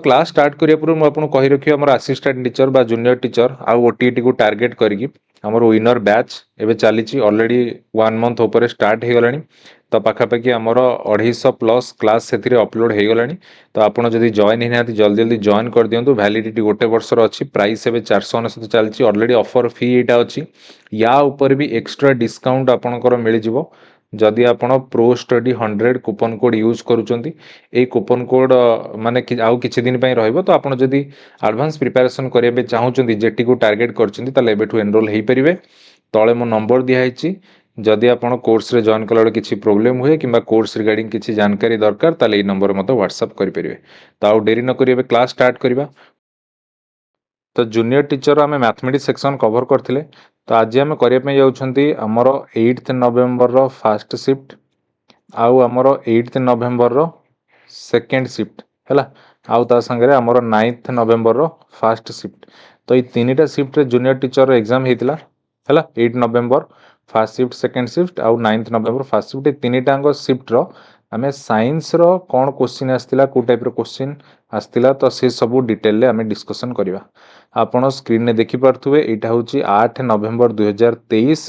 Class start करिया पूर्व मु आपन कहि रखियो हमर असिस्टेंट टीचर बा जूनियर टीचर आ ओटीईटी को टार्गेट करिकी हमर विनर बैच एबे चलीची ऑलरेडी 1 मंथ ऊपर स्टार्ट हे गलानी तो पाखापाखि आमर 250 प्लस क्लास से अपलोड हो गलानी तो आपड़ जदि जॉइन ही जल्दी जल्दी जॉइन कर दिंतु वैलिडिटी गोटे वर्षर अच्छी प्राइस एवं 499 चलती ऑलरेडी ऑफर फी यहाँ अच्छी या ऊपर भी एक्स्ट्रा डिस्काउंट आपंकर मिल जदि आपण pro study 100 coupon code use करूचंती ए कूपन कोड माने आउ किछि दिन पई रहइबो तो आपण जदि एडवांस प्रिपरेशन करिया चाहूचंती जेटी को टार्गेट करचंती ताले एबेठु एनरोल हेई परिबे तळे मो नंबर दिया हैछि जदि आपण कोर्स रे जॉइन कला किछि प्रॉब्लम हुए किंबा कोर्स रिगार्डिंग किछि जानकारी दरकार ताले ए नंबर मते व्हाट्सएप करि परिबे तो आउ देरी न करिबे क्लास स्टार्ट करिबा तो जूनियर टीचर आम मैथमेटिक्स सेक्शन कवर करथिले तो आज आम करने जाउछंती हमर 8 नवेम्बर रो फर्स्ट शिफ्ट आउ हमर 8 नवेम्बर रो सेकंड शिफ्ट हैला आउ ता संगे हमर 9 नवेम्बर रो फर्स्ट शिफ्ट तो ये तीनटा शिफ्ट रे जूनियर टीचर एग्जाम हेतिला हैला 8 नवेम्बर फर्स्ट शिफ्ट सेकंड शिफ्ट आउ 9 नवेम्बर फर्स्ट शिफ्ट तीनटांग शिफ्ट रो आमे साइंस रो कोन क्वेश्चन आस्तिला को टाइप रो क्वेश्चन आस्तिला तो से सब डिटेल रे आमे डिस्कशन करिवा आपण स्क्रीन ने देखि पारथुवे एटा होची 8 नवेम्बर 2023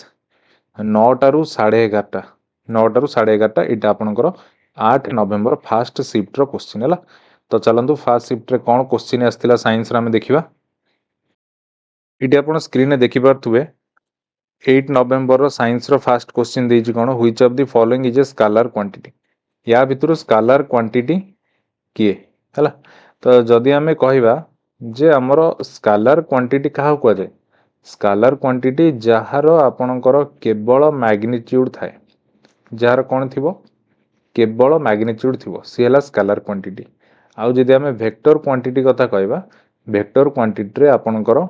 9टारू 11:30 9टारू 11:30 एटा आपनकर 8 नवेम्बर फर्स्ट शिफ्ट रो क्वेश्चन हैला तो चलंतु फर्स्ट शिफ्ट रे कोन क्वेश्चन आस्तिला साइंस रे आमे देखिबा इटी आपण स्क्रीन ने देखि पारथुवे 8 नवेम्बर रो साइंस रो फर्स्ट क्वेश्चन देछि कोन which of the following is a scalar quantity या भितरु स्केलर क्वांटिटी किए हैला तो जदि आमे कहिबा जे हमर स्केलर क्वांटिटी कहा को जाय स्केलर क्वांटिटी जहार आपनकर केवल मैग्नीट्यूड थाए जहार कोन थिबो केवल मैग्नीट्यूड थिबो सी हला स्केलर क्वांटिटी आउ जदि आमे वेक्टर क्वांटिटी कथा कहबा वेक्टर क्वांटिटी रे आपनकर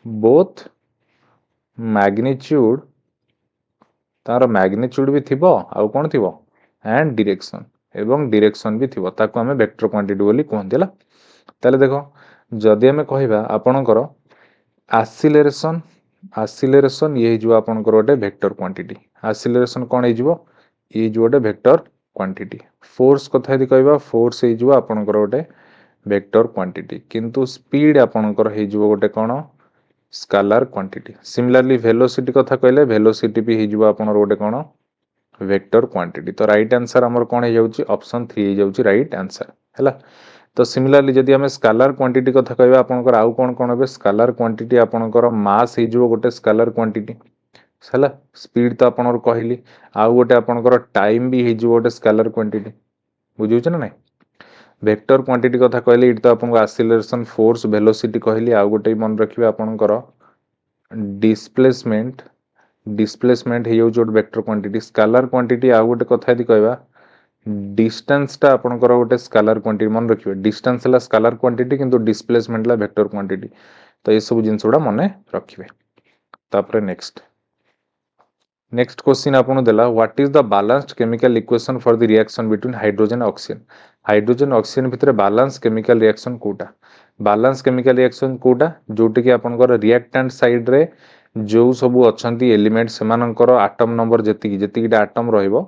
बोथ मैग्नीट्यूड तार मैग्नीट्यूड भी थिबो आउ कोन थिबो एंड डायरेक्शन एवं डायरेक्शन भी थिबो ताको आमे वेक्टर क्वांटिटी बोली कहंदिला ताले देखो जदि आमे कहिबा आपनकर एक्सीलरेशन एक्सीलरेशन ये जो आपनकर गोटे वेक्टर क्वांटिटी एक्सीलरेशन कोन हे जिवो ये जो गोटे वेक्टर क्वांटिटी फोर्स कथा यदि कहबा फोर्स हे जिवो आपनकर गोटे वेक्टर क्वांटिटी किंतु स्पीड आपनकर हे जिवो गोटे कोन स्केलर क्वांटिटी सिमिलरली वेलोसिटी कथा कहले वेलोसिटी भी हे जिवो आपनकर गोटे कोन वेक्टर क्वांटिटी तो राइट आंसर हमर कोन हे जाउची ऑप्शन 3 हे जाउची राइट आंसर हैला तो सिमिलरली जदि आमे स्केलर क्वांटिटी कथा कहबा आपनकर आउ कोन कोन बे स्केलर क्वांटिटी आपनकर मास हे जिवो गोटे स्केलर क्वांटिटी हैला स्पीड तो आपनकर कहली आउ गोटे आपनकर टाइम भी हे जिवो गोटे स्केलर क्वांटिटी बुझिउ छ ना नै वेक्टर क्वांटिटी कथा कहले इट तो आपनको एक्सीलरेशन फोर्स वेलोसिटी कहली आउ गोटे मन रखिबे आपनकर डिस्प्लेसमेंट डिस्प्लेसमेंट हे जो वेक्टर क्वांटिटी स्केलर क्वांटिटी आउ गोटे कथा यदि कहबा डिस्टेंस टा आपनकर गोटे स्केलर क्वांटिटी मन रखिबे डिस्टेंस हला स्केलर क्वांटिटी किंतु डिस्प्लेसमेंट ला वेक्टर क्वांटिटी तो ये सब जिंसुडा मने रखिबे तापरे नेक्स्ट क्वेश्चन आपन देला what is the balanced chemical equation for the reaction between hydrogen oxygen भितर बैलेंस केमिकल रिएक्शन कोटा बैलेंस केमिकल रिएक्शन कोटा जोटी कि आपनकर रिएक्टेंट साइड रे जो सब अछंती एलिमेंट सेमानकर एटम नंबर जेतिकिटा एटम रहइबो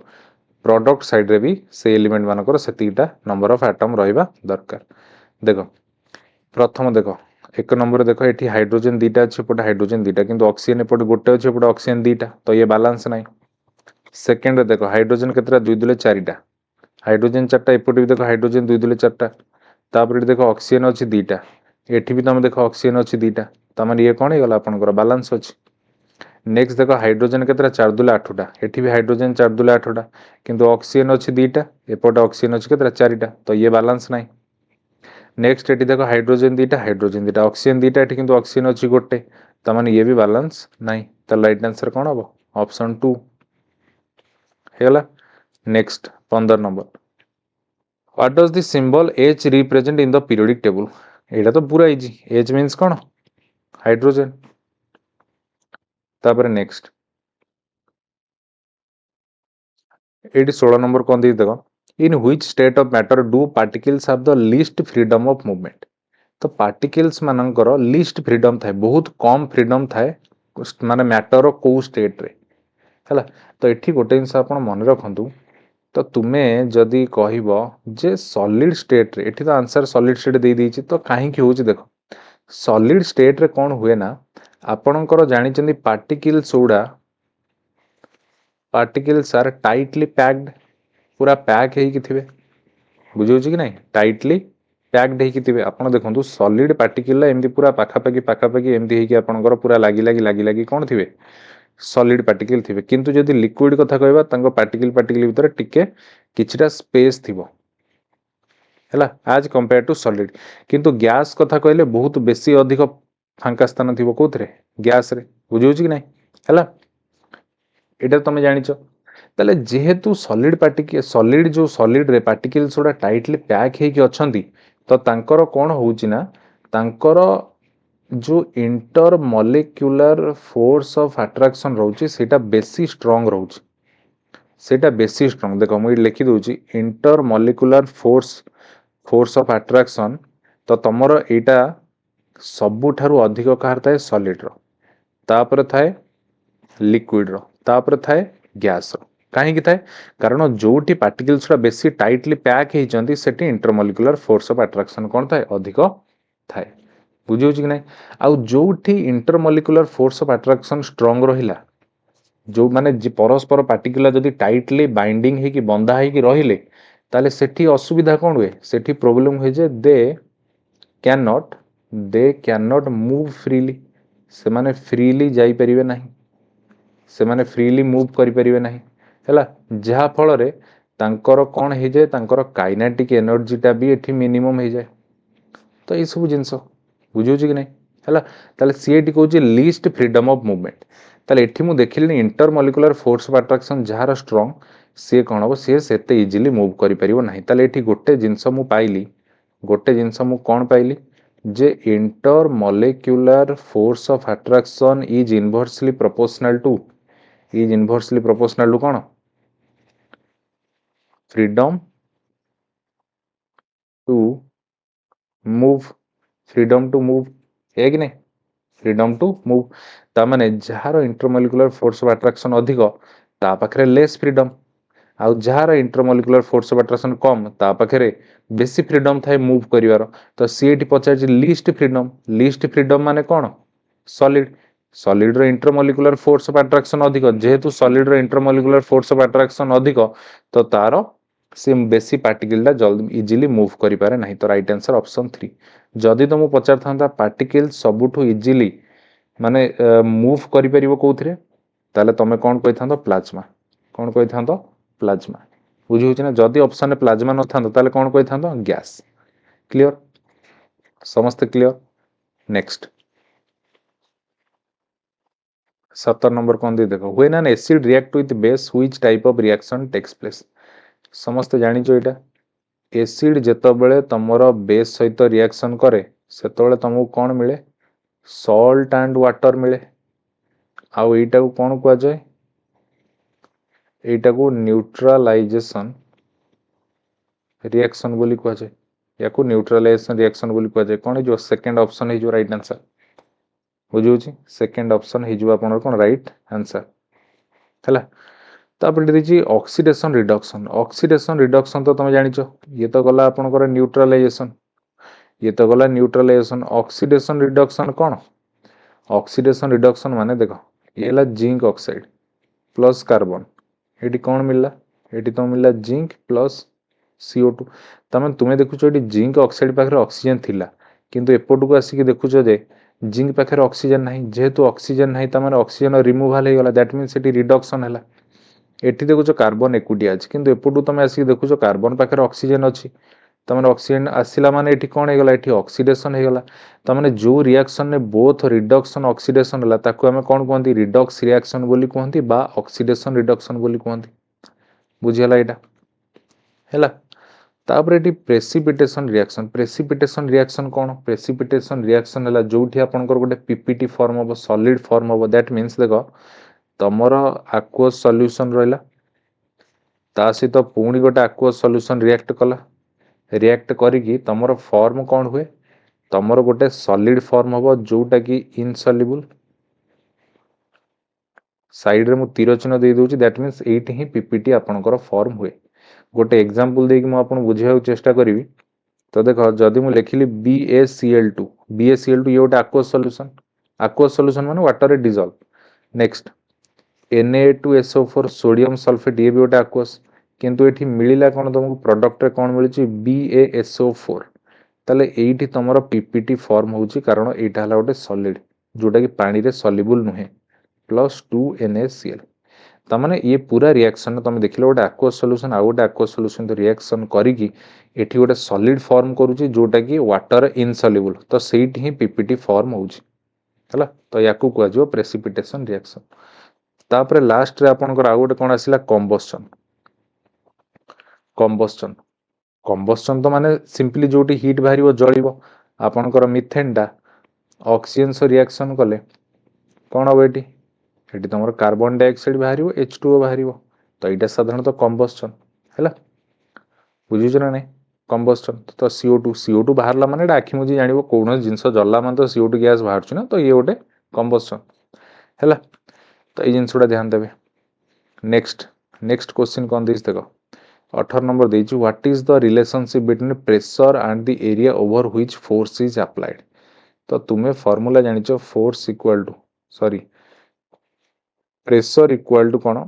प्रोडक्ट साइड रे भी से एलिमेंट मानकर सेतिकिटा नंबर ऑफ एटम रहइबा दरकार देखो प्रथम देखो एक नंबर देखो एठी हाइड्रोजन दीटा अछि पटे हाइड्रोजन दीटा किंतु ऑक्सीजन पटे गोटे अछि पटे ऑक्सीजन दीटा तो ये बैलेंस नाही सेकंड देखो हाइड्रोजन केतरा 2 दुले 4टा हाइड्रोजन 4टा एपटे भी देखो हाइड्रोजन 2 दुले 4टा तापर देखो ऑक्सीजन अछि दीटा एठी भी तुम देखो ऑक्सीजन अछि दीटा त माने ये कोन हे गला आपनकर बैलेंस अछि नेक्स्ट देखो हाइड्रोजन केतरा 4 दुले 8टा एठी भी हाइड्रोजन 4 दुले 8टा किंतु ऑक्सीजन अछि दीटा एपटे ऑक्सीजन अछि केतरा 4टा तो ये बैलेंस नाही नेक्स्ट एटी देखो हाइड्रोजन दीटा ऑक्सीजन दीटा एटी किंतु ऑक्सीजन अछि गोटे त माने ये भी बैलेंस नाही त राइट आंसर कोन हबो ऑप्शन 2 हेला next 15 number what does the symbol H represent in the periodic table एटा तो पूरा इजी H मींस कोन हाइड्रोजन तापर नेक्स्ट एटी 16 नंबर कोन दी देखो in which state of matter do particles have the least freedom of movement तो पार्टिकल्स मानकर लीस्ट फ्रीडम थाए बहुत कम फ्रीडम थाए माने मैटर को स्टेट रे हला तो एठी गोटे जिंस आपण मन रखंतु तो तुमे जदि कहब जे सॉलिड स्टेट रे एठी तो आंसर सॉलिड स्टेट दे देछि तो काहे कि होछि देखो सॉलिड स्टेट रे कोन हुए ना आपणकर जानिचंदी पार्टिकल्स आर टाइटली पैक्ड पूरा पैक हेकि थिबे बुझौछि कि नहीं टाइटली पैक्ड हेकि थिबे आपण देखंतु सॉलिड पार्टिकल एमती पूरा पाखापाखी एमती हेकि आपणकर पूरा लागी कोन थिबे सॉलिड पार्टिकल थिबे किंतु जदि लिक्विड कथा कहबा तांको पार्टिकल भीतर टिके किछटा स्पेस थिबो हैला आज कंपेयर टू सॉलिड किंतु गैस कथा कहले बहुत बेसी अधिक फांका स्थान थिबो कोथरे गैस रे बुझौछि कि नहीं हैला एटा तमे जानिचो ताले जेहेतु सॉलिड जो सॉलिड रे पार्टिकल्स गुडा टाइटली पैक हेकि अछंती तो तांकर कोन होउछि ना तांकर जो intermolecular force of attraction रहउछि सेटा बेसी स्ट्रांग रहउछि सेटा बेसी स्ट्रांग देखो मु लिखि दउछि intermolecular force of attraction तो तमरो एटा सबुठारु अधिक कार थाए सॉलिड रो तापर थाए लिक्विड रो तापर थाए गैस रो काहे थाए कारण जोटी पार्टिकल्स बेसी टाइटली पैक हेचंती सेठी इंटरमॉलिक्यूलर फोर्स ऑफ अट्रैक्शन कोन थाए अधिक थाए बुझौछि कि नहीं आउ जोठी intermolecular force of attraction strong रहिला जो माने परस्पर पार्टिकल जदि टाइटली बाइंडिंग हेकि बंधा हेकि रहिले ताले सेठी असुविधा कोन हुए सेठी प्रॉब्लम हुए जे they can not move freely से माने फ्रीली जाई परिबे नहीं से माने फ्रीली मूव करि परिबे नहीं हैला जहा फल रे तांकर कोन हे जाय तांकर काइनेटिक एनर्जीटा भी एठी मिनिमम हे जाय तो ये सब जिंस बुझौछि कि नहीं हैला ताले सीएटी कहउछि लीस्ट फ्रीडम ऑफ मूवमेंट ताले एठी मु देखिलिनी इंटरमॉलिक्यूलर फोर्स ऑफ अट्रैक्शन जहार स्ट्रांग सी कोन हो सी सेते इजीली मूव करि परिबो नहीं ताले एठी गोटे जिंस मु पाइली गोटे जिंस मु कोन पाइली जे intermolecular force of attraction is inversely proportional to कोन फ्रीडम टू मूव है कि नहीं फ्रीडम टू मूव ता माने जहार इंटरमॉलिक्यूलर फोर्स ऑफ अट्रैक्शन अधिक ता पाखरे लेस फ्रीडम आउ जहार इंटरमॉलिक्यूलर फोर्स ऑफ अट्रैक्शन कम ता पाखरे बेसी फ्रीडम थाए मूव करिवार तो सीएटी पचार लीस्ट फ्रीडम माने कोन सॉलिड रो इंटरमॉलिक्यूलर फोर्स ऑफ अट्रैक्शन अधिक जेहेतु सॉलिड रो इंटरमॉलिक्यूलर फोर्स ऑफ अट्रैक्शन अधिक तो तारो से बेसी पार्टिकल जल्दी इजीली मूव करि पारे नहीं तो राइट आंसर ऑप्शन 3 जदि तुम पचार था पार्टिकल सबुठु इजीली माने मूव करि परिबो कोथरे ताले तमे कोन कहि थांतो प्लाज्मा बुझिहोछि ना जदि ऑप्शन में प्लाज्मा न थांतो ताले कोन कहि थांतो गैस क्लियर समस्त क्लियर नेक्स्ट 17 नंबर कौन दे देखो when an acid react with base which type of reaction takes place समस्त जानिचो एटा एसिड जेतबेले तमरो बेस सहित रिएक्शन करे सेतबेले तमको कोन मिले सॉल्ट एंड वाटर मिले आउ एटा को कोन कुआ जाय एटा को न्यूट्रलाइजेशन रिएक्शन बोली कुआ जाय या को न्यूट्रलाइजेशन रिएक्शन बोली कुआ जाय कोन जो सेकंड ऑप्शन है जो राइट आंसर बुझौछि सेकंड ऑप्शन है जो आपन कोन राइट आंसर हला तापर देखि ऑक्सीडेशन रिडक्शन तो तुम जानिचो ये तो गला आपनकर न्यूट्रलाइजेशन ऑक्सीडेशन रिडक्शन कोन ऑक्सीडेशन रिडक्शन माने देखो ये ला जिंक ऑक्साइड प्लस कार्बन एटी कोन मिलला एटी तो मिलला जिंक प्लस CO2 तमे तुमे देखुचो एटी जिंक ऑक्साइड पाखरे ऑक्सीजन थिला किंतु एपटू को आसी के देखुचो जे जिंक पाखरे ऑक्सीजन नहीं जेहेतु ऑक्सीजन नहीं तमाने ऑक्सीजन रिमूवल हे गला दैट मींस एटी रिडक्शन हैला एटी देखुचो कार्बन एकुटिया अछि किंतु एपटू तमे आसी देखुचो कार्बन पाखरे ऑक्सीजन अछि तमाने ऑक्सीजन आसिला माने एटी कोन हे गला एटी ऑक्सीडेशन हे गला तमाने जो रिएक्शन ने बोथ रिडक्शन ऑक्सीडेशन हला ताको हमें कोन कहंती रिडक्स रिएक्शन बोली कहंती बा ऑक्सीडेशन रिडक्शन बोली कहंती बुझियला एटा हैला तापर एटी प्रेसिपिटेशन रिएक्शन कोन प्रेसिपिटेशन रिएक्शन हला जोठी आपनकर गोटे PPT form of solid form of that means देखो तमरो एक्वस सॉल्यूशन रहला ता सहित पुणी गोटे एक्वस सॉल्यूशन रिएक्ट करिकी तमरो फॉर्म कोन हुए तमरो गोटे सॉलिड फॉर्म हबो जोटा की इनसॉल्युबल साइड रे मु तीर चिन्ह दे दोची दैट मींस एट ही पीपीटी आपनकर फॉर्म हुए गोटे एग्जांपल देकी मु आपन बुझिया चेष्टा करी। तो देखो जदि मु लिखिली BaCl2 BaCl2 ये गोटे aqueous solution माने वाटर रे dissolve. Next Na2SO4 sodium sulphate ये भी गोटे aqueous, किंतु एठी मिलिला कोन तुमको प्रोडक्ट रे कोन मिलुची BaSO4। ताले एठी तमरो पीपीटी फॉर्म होउची कारण एटा हला गोटे सॉलिड जोटा कि पानी रे सॉल्युबल नुहे प्लस 2NaCl। तमाने ये पूरा रिएक्शन तुम देखिलो गोटे aqueous सॉल्यूशन आ गोटे aqueous सॉल्यूशन तो रिएक्शन करिकी एठी गोटे सॉलिड फॉर्म करूची जोटा कि वाटर इनसॉल्युबल, तो सेठी ही पीपीटी फॉर्म होउची हला। तो याकू कुआ जो प्रेसिपिटेशन रिएक्शन। तापरे लास्ट रे आपनकर आ गोटे कोन आसिला कंबस्टन। कंबस्टन कंबस्टन तो माने सिंपली जोटी हीट बाहरिबो जळिबो आपनकर मिथेन टा ऑक्सीजन से रिएक्शन कले कोन हो एठी एठी तमर कार्बन डाइऑक्साइड बाहरिबो H2O बाहरिबो, तो एटा साधारणतः कंबस्टन हैला। बुझिछ ना नै कंबस्टन तो CO2 बाहरला माने आखि मुजी जानिबो कोन जिंस जल्ला माने तो CO2 गैस बाहरछु ना, तो ये गोटे कंबस्टन हैला। तो ए जिंसुडा ध्यान देबे। नेक्स्ट क्वेश्चन कोन दिस देखो 18 नंबर देइछु what is the relationship between pressure and the area over which force is applied. तो तुम्हें फार्मूला जानिछो force equal to pressure equal to कोन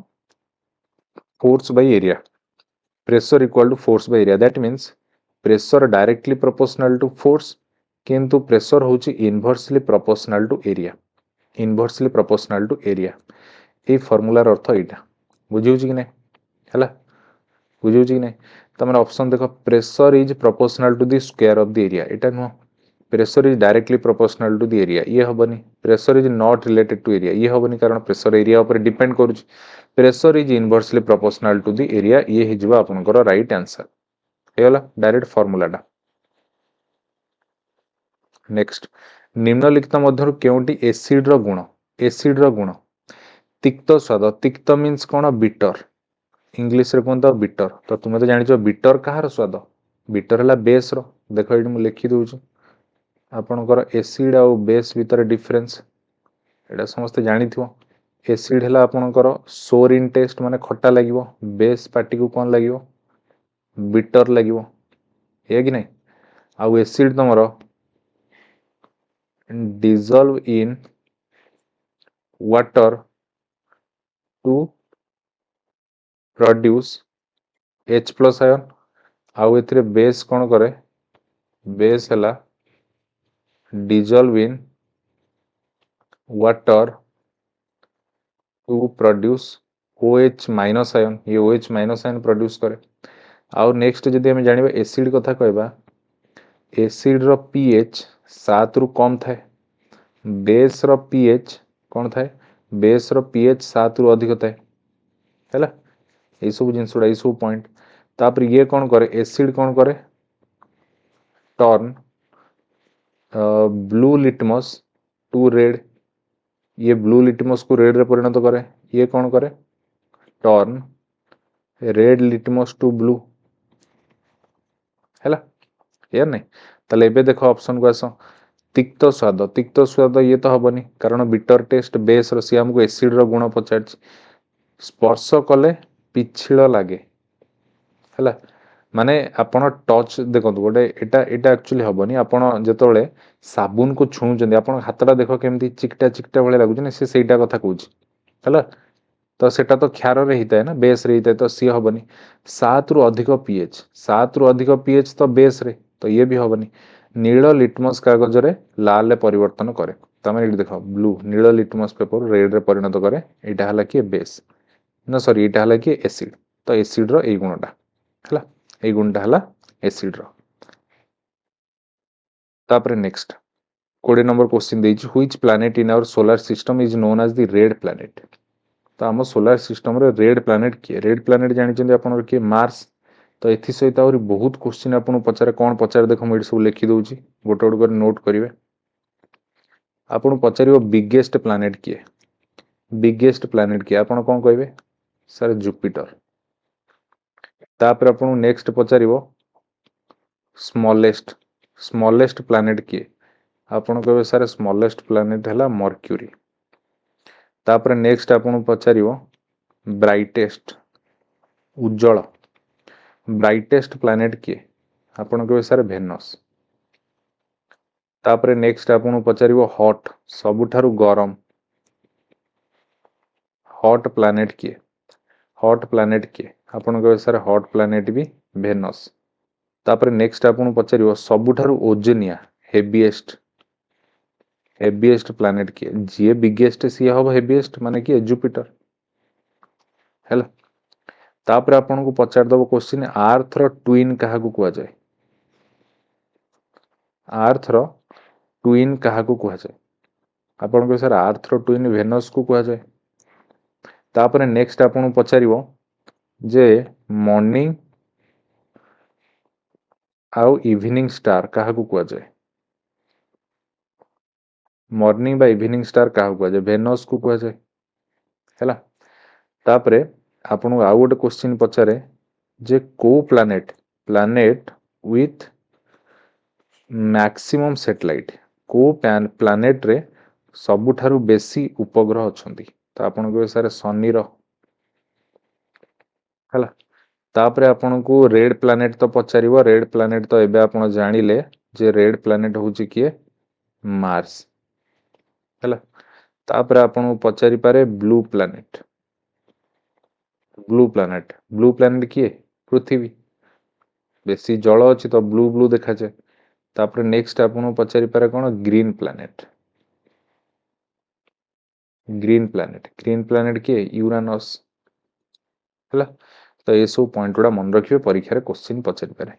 force by area. Pressure equal to force by area that means pressure directly proportional to force, किंतु pressure होची inversely proportional to area. Inversely proportional to area ए formula र अर्थ एटा बुझिउची कि नै हैला। बुझिउची कि नै तमरा ऑप्शन देखो pressure is proportional to the square of the area एटा no. Pressure is directly proportional to the area ये हबनी। Pressure is not related to area ये हबनी कारण प्रेशर एरिया ऊपर डिपेंड करूची। Pressure is inversely proportional to the area ये हिजबा आपनकर राइट आंसर हेला डायरेक्ट फार्मूलाटा। नेक्स्ट निम्नलिखित मध्यरु केउंटी एसिड रो गुण तिक्त स्वाद। तिक्त मीन्स कोन बिटर इंग्लिश रे कोन तो बिटर। तो तुमे तो जानिछो बिटर कहार स्वाद बिटर हला बेस रो। देखो एठी मु लिखि दउछु आपनकर एसिड आ बेस भीतर डिफरेंस एटा समस्त जानिथिबो। एसिड हला आपनकर सोर इन टेस्ट माने खट्टा लागिवो, बेस पार्टी को कोन लागिवो बिटर लागिवो हे कि नै। आ एसिड तमरो dissolve in water to produce H plus ion. आउ एथिरे बेस कोन करे बेस हला dissolve in water to produce OH minus ion. ये OH माइनस आयन प्रोड्यूस करे। आउ नेक्स्ट जदि हम जानिबा एसिड कथा कहबा एसिड रो pH 7 रु कम थाए, बेस रो pH कोन थाए बेस रो pH 7 रु अधिक थाए हैला। ए सब जिंसुडा ए सब पॉइंट तापर ये कोन करे एसिड कोन करे turn blue litmus to red. ये ब्लू लिटमस को रेड रे परिणत करे। ये कोन करे turn red litmus to blue हैला यार नहीं। ताले एबे देखो ऑप्शन को आसो तिक्त स्वाद ये तो हबनी कारण बिटर टेस्ट बेस रो सी हमको एसिड रो गुण पचार। स्पर्श कले पिछिल लागे हैला माने आपण टच देखो गोटे एटा एटा एक्चुअली हबनी। आपण जेतोले साबुन को छुउचंदी आपण हातटा देखो केमती चिकटा चिकटा भले लागुछ ने से सेटा कथा कहूछ हैला। तो सेटा तो क्षार रे हिताय ना बेस रे हिताय तो सी हबनी। 7 रु अधिक pH 7 रु अधिक pH तो बेस रे तो ये भी हबनी। नील लिटमस कागज रे लाल रे परिवर्तन करे। तमे एठी देखो ब्लू नील लिटमस पेपर रेड रे परिणत करे। एटा हला कि बेस ना सॉरी एटा हला कि एसिड। तो एसिड रो ए गुणटा हला ए गुणटा हला एसिड रो। तापर नेक्स्ट 20 नंबर क्वेश्चन देइछ which planet in our solar system is known as the red planet. तो आम सोलर सिस्टम रे रेड प्लैनेट किए रेड प्लैनेट जानिछन्ती आपन किए मार्स। तो एथि सहित आउरी बहुत क्वेश्चन आपन पचारे कोन पचारे देखो म सब लिखि दउची गोटे गोटे कर नोट करिवे। आपन पचारियो बिगेस्ट प्लैनेट किए आपन कोन कहबे सर जुपिटर। तापर आपन नेक्स्ट पचारियो स्मॉलेस्ट प्लैनेट किए आपन कहबे सर स्मॉलेस्ट प्लैनेट हला मर्क्यूरी। तापर नेक्स्ट आपन पचारियो ब्राइटेस्ट उज्जवल ब्राइटेस्ट प्लैनेट किए आपण कहबे सर भेनस। तापरे नेक्स्ट आपन पचारिबो हॉट सबुठारु गरम हॉट प्लैनेट किए आपण कहबे सर हॉट प्लैनेट भी भेनस। तापरे नेक्स्ट आपन पचारिबो सबुठारु ओजनिया हेवीएस्ट प्लैनेट किए जी बिगेस्ट सी हम हेवीएस्ट माने किए जुपिटर है। तापरे आपन को पचार दबो क्वेश्चन आर्थ रो ट्विन कहा को कुआ जाए आर्थ रो ट्विन कहा को कुआ जाए आपन को सर आर्थ रो ट्विन वेनस को कुआ जाए। तापरे नेक्स्ट आपन पचारिबो जे मॉर्निंग आउ इवनिंग स्टार कहा को कुआ जाए मॉर्निंग बा इवनिंग स्टार कहा कुआ जाए वेनस को कुआ जाए हैला। तापरे आपन को आउ गोटे क्वेश्चन पचारे जे को प्लैनेट विथ मैक्सिमम सैटेलाइट को प्लैनेट रे सबुठारु बेसी उपग्रह अछंती तो आपन को सारे शनि रो हैला। तापरे आपन को रेड प्लैनेट तो पचारिबो रेड प्लैनेट तो एबे आपन जानिले जे रेड प्लैनेट होची किए मार्स हैला। तापरे आपन को पचारि पारे ब्लू प्लैनेट किए पृथ्वी बेसी जल अच्छी तो ब्लू ब्लू देखा जाए। तापरे नेक्स्ट आपन पचारि पारे कोन ग्रीन प्लैनेट किए यूरानस हैला। तो ये सब पॉइंट गुड़ा मन रखिए परीक्षा रे क्वेश्चन पचारि पारे।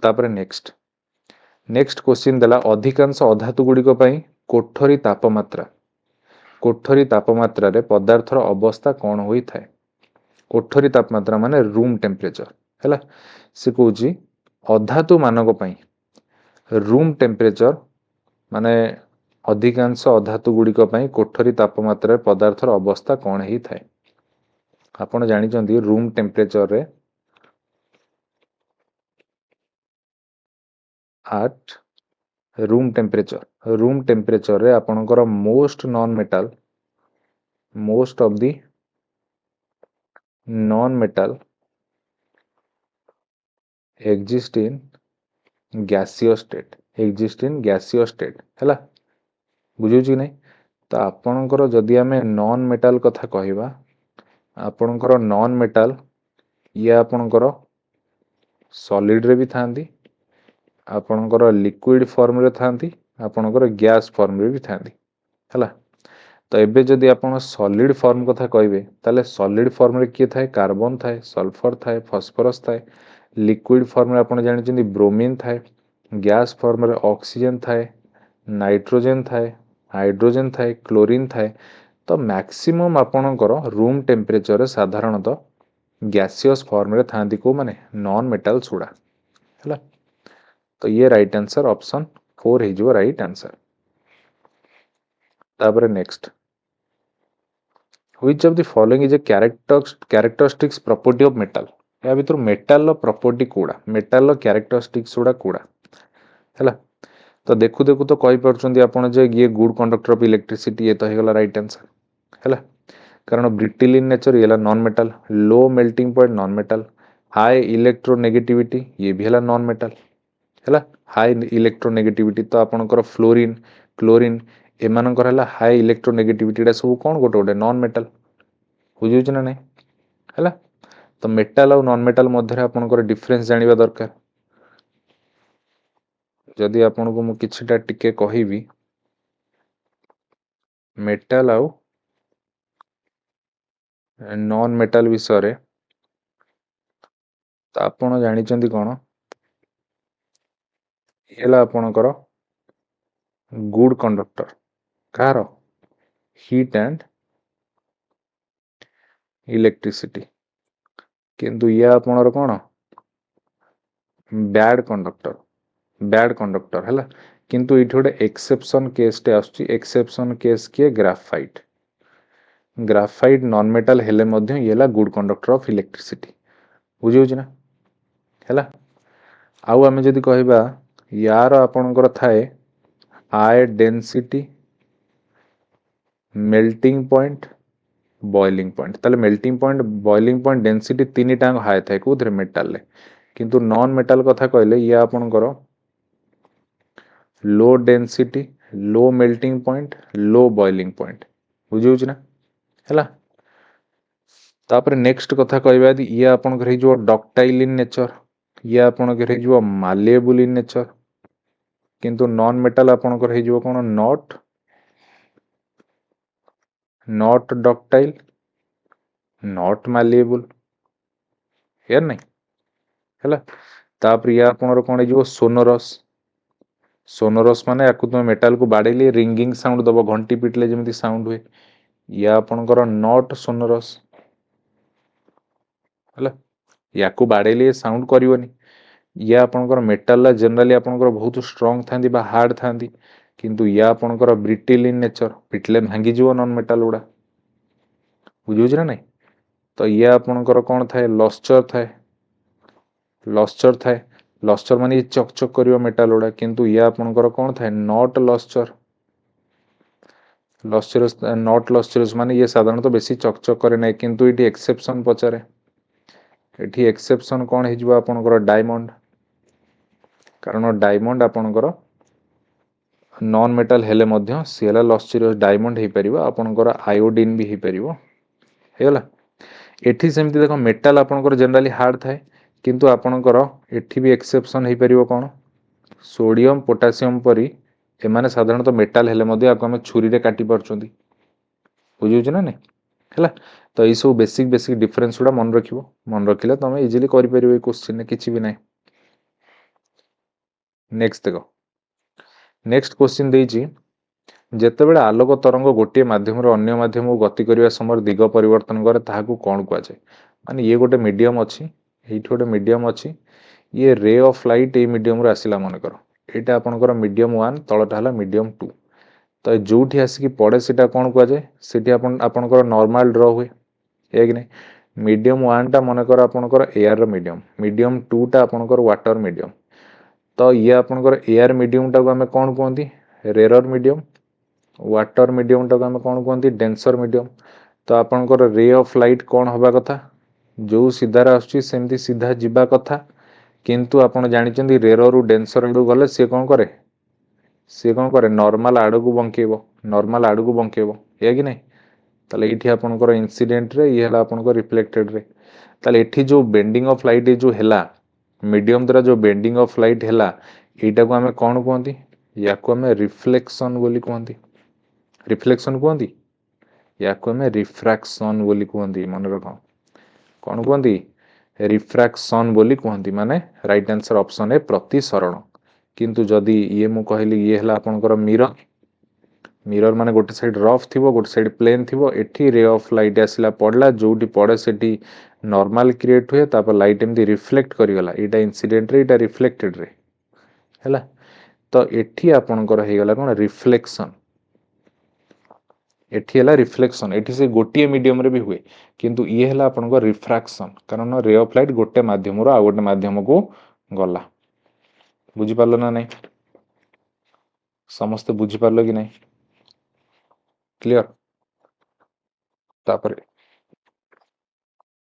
तापरे नेक्स्ट क्वेश्चन देला अधिकांश अधातु गुडी को पई कोठरी तापमात्रा रे पदार्थर अवस्था कौन होई थाए कोठरी तापमात्रा माने रूम टेम्परेचर हैला। से कहूची अधातु मानक पई रूम टेम्परेचर माने अधिकांश अधातु गुडी को पई कोठरी तापमात्रा रे पदार्थर अवस्था कौन होई थाए आपण जानि चंदी रूम टेम्परेचर रे at रूम टेम्परेचर रे आपनकर most of the non metal exist in gaseous state हैला बुझुची कि नहीं। तो आपनकर जदि आमे नॉन मेटल कथा कहबा आपनकर नॉन मेटल ये आपनकर सॉलिड रे भी थांती आपनकर लिक्विड फॉर्म रे थांती आपनकर गैस फॉर्म रे भी थांती हैला। तो एबे जदि आपण सॉलिड फॉर्म कथा कहबे ताले सॉलिड फॉर्म रे किए थाए कार्बन थाए सल्फर थाए फास्फोरस थाए लिक्विड फॉर्म रे आपण जानि चंदी ब्रोमीन थाए गैस फॉर्म रे ऑक्सीजन थाए नाइट्रोजन थाए हाइड्रोजन थाए क्लोरीन थाए। तो मैक्सिमम आपणकर रूम टेम्परेचर रे साधारणतः गैसियस फॉर्म रे थांती को माने नॉन मेटल सुडा हैला। तो ये राइट आंसर ऑप्शन 4 हे जो राइट आंसर। तापर next which of the following is A characteristics property of metal या भीतर मेटल रो प्रॉपर्टी कोडा मेटल रो कैरेक्टरिस्टिक्स उडा कोडा हैला। तो देखु देखु तो कहि परचोंदी आपण जे ये गुड कंडक्टर ऑफ इलेक्ट्रिसिटी ये तो हे गला राइट आंसर हैला। कारण ब्रिटिल इन नेचर ये नॉन मेटल लो melting point non metal high electronegativity ये भी है नॉन मेटल हैला। हाई इलेक्ट्रोनेगेटिविटी तो आपनकर फ्लोरीन क्लोरीन एमानकर है हाई इलेक्ट्रोनेगेटिविटी सब कौन गोटे गोटे नॉन मेटल बुझे ना नहीं हैला। तो मेटल और नॉन मेटल मध्य आपनकर डिफरेंस जानिबा दरकार जदि आपन को मु किछटा टिके कहिबी मेटल आउ नॉन मेटल विषय रे तो आपण जानि चंदी कोन एला आपनकर good conductor car heat and electricity किंतु या आपनर कोन बैड कंडक्टर हैला। किंतु इठ गोटे एक्सेप्शन केस टे आछी एक्सेप्शन केस किए ग्राफाइट नॉन मेटल हेले मध्य येला गुड कंडक्टर ऑफ इलेक्ट्रिसिटी बुझियो ना हैला। आउ आमे जदि कहबा यार आपनकर थाए high density melting point boiling point ताले melting point boiling point density तीन टांग हाई थाए कोथरे मेटाल किंतु नॉन मेटाल कथा कहले ये आपनकर low density low melting point low boiling point बुझे ना है तापर नेक्स्ट कथा कहबा ये आपनकर जो डक्टाइल इन नेचर ये आपनकर जो मालेबल इन नेचर किंतु नॉन मेटाल आपनकर जो कौन नॉट डक्टाइल नॉट मालेबल यार नहीं है तापर ये आपनकर कौन जो सोनोरस सोनोरस माने याकू तुम मेटाल को बाड़ेली रिंगिंग साउंड दब घंटी पिटले जमी साउंड हुए या आपनकर नॉट सोनोरस है याकू बाड़ेली साउंड करनी या आपनकर मेटाल जनरली आपनकर बहुत स्ट्रांग था हार्ड था किंतु या आपनकर ब्रिटिल इन नेचर पिटले भांगी जीव नॉन मेटाल गुड़ा बुझे ना नहीं तो ये आपनकर कौन थाए लस्चर थाए लस्चर माने ये चकचक कर मेटाल गुड़ा किंतु ये आपनकर कौन थाए not lustre lustrous not lustrous माने ये साधारणतः बेसी चकचक करे ना किंतु ये एक्सेप्शन पचारे एठी एक्सेप्शन कौन हो आपनकर डायमंड कारण डायमंड आपनकर नॉन मेटाल हेले मध्य सी है लस्चरियस डायमंड हो पार आपनकर आयोडीन भी हो पार एठी सेमती देख मेटाल आपनकर जनरली हार्ड थाए किंतु आपनकर एठी भी एक्सेप्शन हो पार कौन सोडियम पोटासियम परी एमाने साधारणतः मेटाल हेले मध्य आपको आम छुरी रे काटी पारछंती बुझे ना नहीं है तो ये सब बेसिक बेसिक डिफरेंस गुड़ा मन रखिले तुम इजिली कर क्वेश्चन किसी भी ना नेक्स्ट देख नेक्स्ट क्वेश्चन देइछि जेतेबेले आलोक तरंग गोटे मध्यम अन्य मध्यम को गति करने समय दिग परिवर्तन करे ताहाकू कौन कहुए माने ये गोटे मीडियम अच्छी ये गोटे मीडियम अच्छी ये रे ऑफ लाइट ये मीडियम आसला मनकर यहाँ आपंकर मीडियम 1 तलटा है मीडियम 2 तो जो आसिक पड़े से कौन कहुए से आपंकर नॉर्मल ड्र हुए है कि नहीं मीडियम 1 टा मनकर आपंकर एयर मीडियम मीडियम 2 टा आपंकर वाटर मीडियम तो ये आपंकर एयर मीडियम टाक आम कौन कहती रेरर मीडियम वाटर मीडियम टाक आम कौन कहती डेंसर मीडियम तो आपंकर रे ऑफ लाइट कौन हवा कथा जो सीधार आसमती सीधा जीवा कथा किंतु आपड़ जानते रेर रु डेंसर आड़ गले सी कौन करे सी कौन करे नॉर्मल आड़ को बंकेब नॉर्मल आड़ को बंकेब है कि नहीं ताले ये आपंकर इनसीडेंट रे ये आपंकर रिफ्लेक्टेड रे ताले एठी जो बेंडिंग ऑफ लाइट जो हैला मीडियम द्वारा जो बेंडिंग ऑफ लाइट हैला एटा को हमें कौन कहती या को हमें रिफ्लेक्शन बोली कहती रिफ्लेक्शन कहती या को हमें रिफ्रैक्शन बोली कहती मन रख कौन कहती रिफ्रैक्शन बोली कहती माने राइट आंसर ऑप्शन है प्रतिसरण किंतु जदि ये मु कहली ये हला आपनकर मिरर मिरर माने गोटे साइड रफ थी गोटे साइड प्लेन थी एठी रे ऑफ लाइट आसला पड़ला जोटी पड़े से नॉर्मल क्रिएट हुए तापर लाइट एमती रिफ्लेक्ट करिगला एटा इंसिडेंट रे एटा रिफ्लेक्टेड रे हैला तो एठी आपनकर हे गला कोन रिफ्लेक्शन एठी हला रिफ्लेक्शन एठी से गोटे मीडियम रे भी हुए किंतु ये हला आपनकर रिफ्रैक्शन कारण रे ऑफ लाइट गोटे माध्यम रो आ गोटे माध्यम को गला बुझी पारलो ना नहीं समस्त बुझी पारलो कि नहीं क्लियर तापर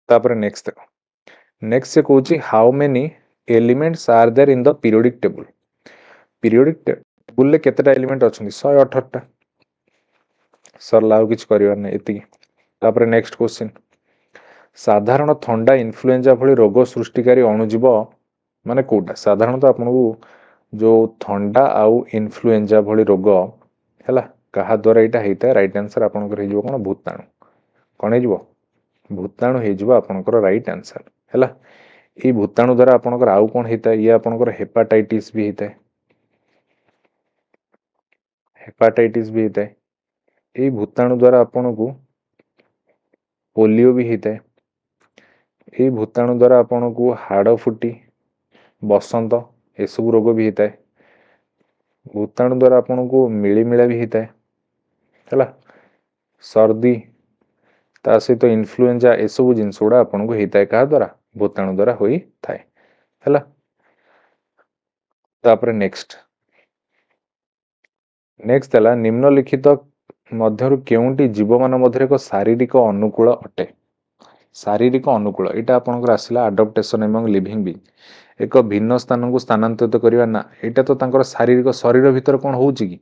तापर नेक्स्ट देखो नेक्स्ट से कहूँ how many elements are there in the periodic table केतेटा एलिमेंट अच्छा 118टा सरला आउ किछ करिवार नै एति तापर नेक्स्ट क्वेश्चन साधारण थंडा इन्फ्लुएंजा भली रोग सृष्टिकारी अणुजीव माने कोटा साधारणतः आपको जो थंडा आउ इन्फ्लुएंजा भली रोग है कहा द्वारा यहाँ होता है राइट आंसर आपंकर कौन भूताणु कौन हो भूताणु हो आपंकर राइट आंसर है ये भूताणु द्वारा आपंकर आउ कौन होता है ये आपंकर हेपाटाइटिस भी होता है हेपाटाइटिस भी होता है ये भूताणु द्वारा आपन को पोलियो भी होता है ये भूताणु द्वारा आपन को हाड़ फुटी बसंत ये सब रोग भी होता है भूताणु द्वारा आपन को मिलीमिला भी होता है सर्दी ता सहित इन्फ्लुएंजा ए सब जिनस गुड़ा आपन को होता है क्या द्वारा भूताणु द्वारा होई थाए हैला तापर नेक्स्ट नेक्स्ट है निम्नलिखित ମଧ୍ୟରୁ କେଉଁଟି ଜୀବମାନ ମଧ୍ୟରେ ଏକ ଶାରୀରିକ ଅନୁକୂଳ ଅଟେ? ଶାରୀରିକ ଅନୁକୂଳ ଏଇଟା ଆପଣଙ୍କର ଆସିଲା ଆଡପ୍ଟେସନ ଏବଂ ଲିଭିଂ ବିଙ୍ଗ। ଏକ ଭିନ୍ନ ସ୍ଥାନକୁ ସ୍ଥାନାନ୍ତରିତ କରିବା ନା ଏଇଟା ତ ତାଙ୍କର ଶାରୀରିକ ଶରୀର ଭିତରେ କଣ ହଉଛି କି?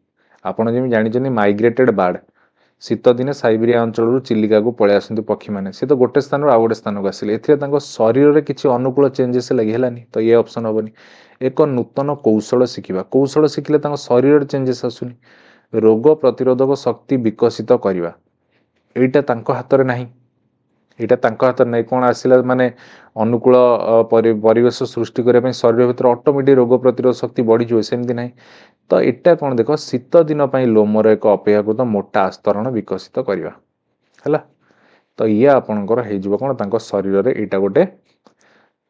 ଆପଣ ଯେମିତି ଜାଣିଛନ୍ତି ମାଇଗ୍ରେଟେଡ ବାର୍ଡ, ଶୀତ ଦିନେ ସାଇବେରିଆ ଅଞ୍ଚଳରୁ ଚିଲିକାକୁ ପଳେଇ ଆସନ୍ତି ପକ୍ଷୀମାନେ, ସେ ତ ଗୋଟେ ସ୍ଥାନରୁ ଆଉ ଗୋଟେ ସ୍ଥାନକୁ ଆସିଲେ, ଏଥିରେ ତାଙ୍କ ଶରୀରରେ କିଛି ଅନୁକୂଳ ଚେଞ୍ଜେସ୍ ଲାଗି ହେଲାନି, ତ ଏ ଅପସନ ହବନି। ଏକ ନୂତନ କୌଶଳ ଶିଖିବା, କୌଶଳ ଶିଖିଲେ ତାଙ୍କ ଶରୀରରେ ଚେଞ୍ଜେସ୍ ଆସୁନି। ରୋଗ ପ୍ରତିରୋଧକ ଶକ୍ତି ବିକଶିତ କରିବା, ଏଇଟା ତାଙ୍କ ହାତରେ ନାହିଁ, ଏଇଟା ତାଙ୍କ ହାତରେ ନାହିଁ। କଣ ଆସିଲା ମାନେ ଅନୁକୂଳ ପରିବେଶ ସୃଷ୍ଟି କରିବା ପାଇଁ ଶରୀର ଭିତରେ ଅଟୋମେଟିକ ରୋଗ ପ୍ରତିରୋଧ ଶକ୍ତି ବଢିଯିବ, ସେମିତି ନାହିଁ। ତ ଏଇଟା କଣ ଦେଖ, ଶୀତ ଦିନ ପାଇଁ ଲୋମର ଏକ ଅପେକ୍ଷାକୃତ ମୋଟା ଆସ୍ତରଣ ବିକଶିତ କରିବା ହେଲା। ତ ଇଏ ଆପଣଙ୍କର ହେଇଯିବ କଣ, ତାଙ୍କ ଶରୀରରେ ଏଇଟା ଗୋଟେ,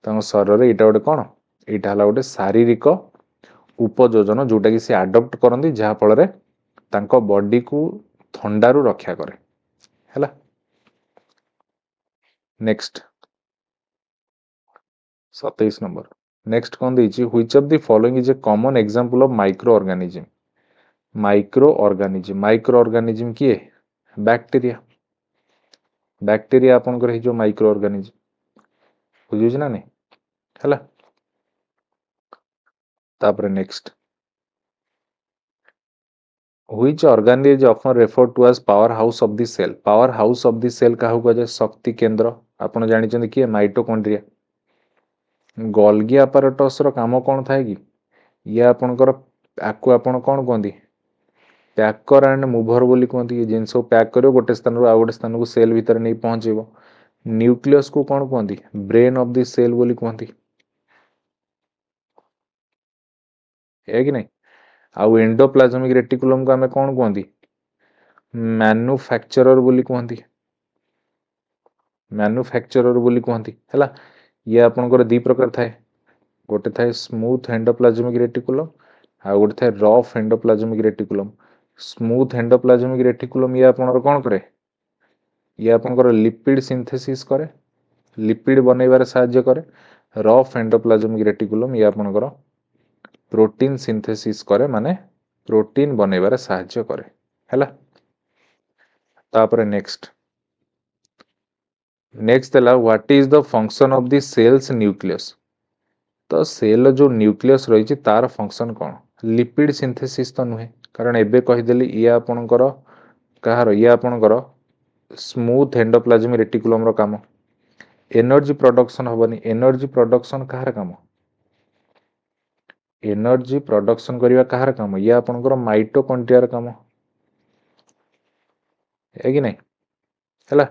ତାଙ୍କ ଶରୀରରେ ଏଇଟା ଗୋଟେ କଣ, ଏଇଟା ହେଲା ଗୋଟେ ଶାରୀରିକ ଉପଯୋଜନ ଯୋଉଟା କି ସେ ଆଡପ୍ଟ କରନ୍ତି, ଯାହା ଫଳରେ ତାଙ୍କ ବଡିକୁ ଥଣ୍ଡାରୁ ରକ୍ଷା କରେ ହେଲା। Next 27 number. ନେକ୍ସଟ କଣ ଦେଇଛି, which of the following is a common example of microorganism? Microorganism କିଏ? ବ୍ୟାକ୍ଟେରିଆ। ବ୍ୟାକ୍ଟେରିଆ ଆପଣଙ୍କର ହେଇଯିବ ମାଇକ୍ରୋ ଅର୍ଗାନିଜିମ, ବୁଝୁଛି ନା ନାଇଁ ହେଲା। ତାପରେ next, which organ is often referred to as power house of the cell? power house of the cell କାହାକୁ କୁହାଯାଏ? ଶକ୍ତି କେନ୍ଦ୍ର। ଆପଣ ଜାଣିଛନ୍ତି କିଏ? ମାଇଟୋକଣ୍ଡ୍ରିଆ। ଗଲ୍ଗି ଆପାରେଟସ ର କାମ କଣ ଥାଏ କି? ଇଏ ଆପଣଙ୍କର, ଆକୁ ଆପଣ କଣ କୁହନ୍ତି? ପ୍ୟାକର ଆଣ୍ଡ ମୁଭର ବୋଲି କୁହନ୍ତି। ଜିନିଷକୁ ପ୍ୟାକ୍ କରିବ, ଗୋଟେ ସ୍ଥାନରୁ ଆଉ ଗୋଟେ ସ୍ଥାନକୁ ସେଲ୍ ଭିତରେ ନେଇ ପହଞ୍ଚେଇବ। ନ୍ୟୁକ୍ଲିୟସ କୁ କଣ କୁହନ୍ତି? ବ୍ରେନ୍ ଅଫ ଦି ସେଲ୍ ବୋଲି କୁହନ୍ତି, ଏ କି ନାଇଁ। ଆଉ ଏଣ୍ଡୋପ୍ଲାଜମିକ ରେଟିକୁଲମକୁ ଆମେ କଣ କୁହନ୍ତି? ମ୍ୟାନୁଫ୍ୟାକ୍ଚରର ବୋଲି କୁହନ୍ତି, ମ୍ୟାନୁଫ୍ୟାକ୍ଚରର ବୋଲି କୁହନ୍ତି ହେଲା। ଇଏ ଆପଣଙ୍କର ଦି ପ୍ରକାର ଥାଏ, ଗୋଟେ ଥାଏ ସ୍ମୁଥ ଏଣ୍ଡୋପ୍ଲାଜମିକ ରେଟିକୁଲମ, ଆଉ ଗୋଟେ ଥାଏ ରଫ୍ ଏଣ୍ଡୋପ୍ଲାଜମିକ ରେଟିକୁଲମ। ସ୍ମୁଥ ଏଣ୍ଡୋପ୍ଲାଜମିକ ରେଟିକୁଲମ ଇଏ ଆପଣଙ୍କର କଣ କରେ? ଇଏ ଆପଣଙ୍କର ଲିପିଡ ସିନ୍ଥେସିସ୍ କରେ, ଲିପିଡ ବନେଇବାରେ ସାହାଯ୍ୟ କରେ। ରଫ୍ ଏଣ୍ଡୋପ୍ଲାଜମିକ ରେଟିକୁଲମ ଇଏ ଆପଣଙ୍କର ପ୍ରୋଟିନ ସିନ୍ଥେସିସ୍ କରେ, ମାନେ ପ୍ରୋଟିନ ବନେଇବାରେ ସାହାଯ୍ୟ କରେ ହେଲା। ତାପରେ ନେକ୍ସଟ ହେଲା what is the function of the cell's nucleus? ତ ସେଲ ଯୋଉ ନ୍ୟୁକ୍ଲିୟସ ରହିଛି ତାର ଫଙ୍କସନ କଣ? ଲିପିଡ ସିନ୍ଥେସିସ୍ ତ ନୁହେଁ, କାରଣ ଏବେ କହିଦେଲି ଇଏ ଆପଣଙ୍କର କାହାର, ଇଏ ଆପଣଙ୍କର ସ୍ମୁଥ ଏଣ୍ଡୋପ୍ଲାଜମିକ ରେଟିକୁଲମର କାମ। ଏନର୍ଜି ପ୍ରଡକ୍ସନ ହବନି, ଏନର୍ଜି ପ୍ରଡକ୍ସନ କାହାର କାମ? ଏନର୍ଜି ପ୍ରଡକ୍ସନ କରିବା କାହାର କାମ? ଇଏ ଆପଣଙ୍କର ମାଇଟୋକଣ୍ଡ୍ରିଆର କାମ, है कि नहीं ହେଲା।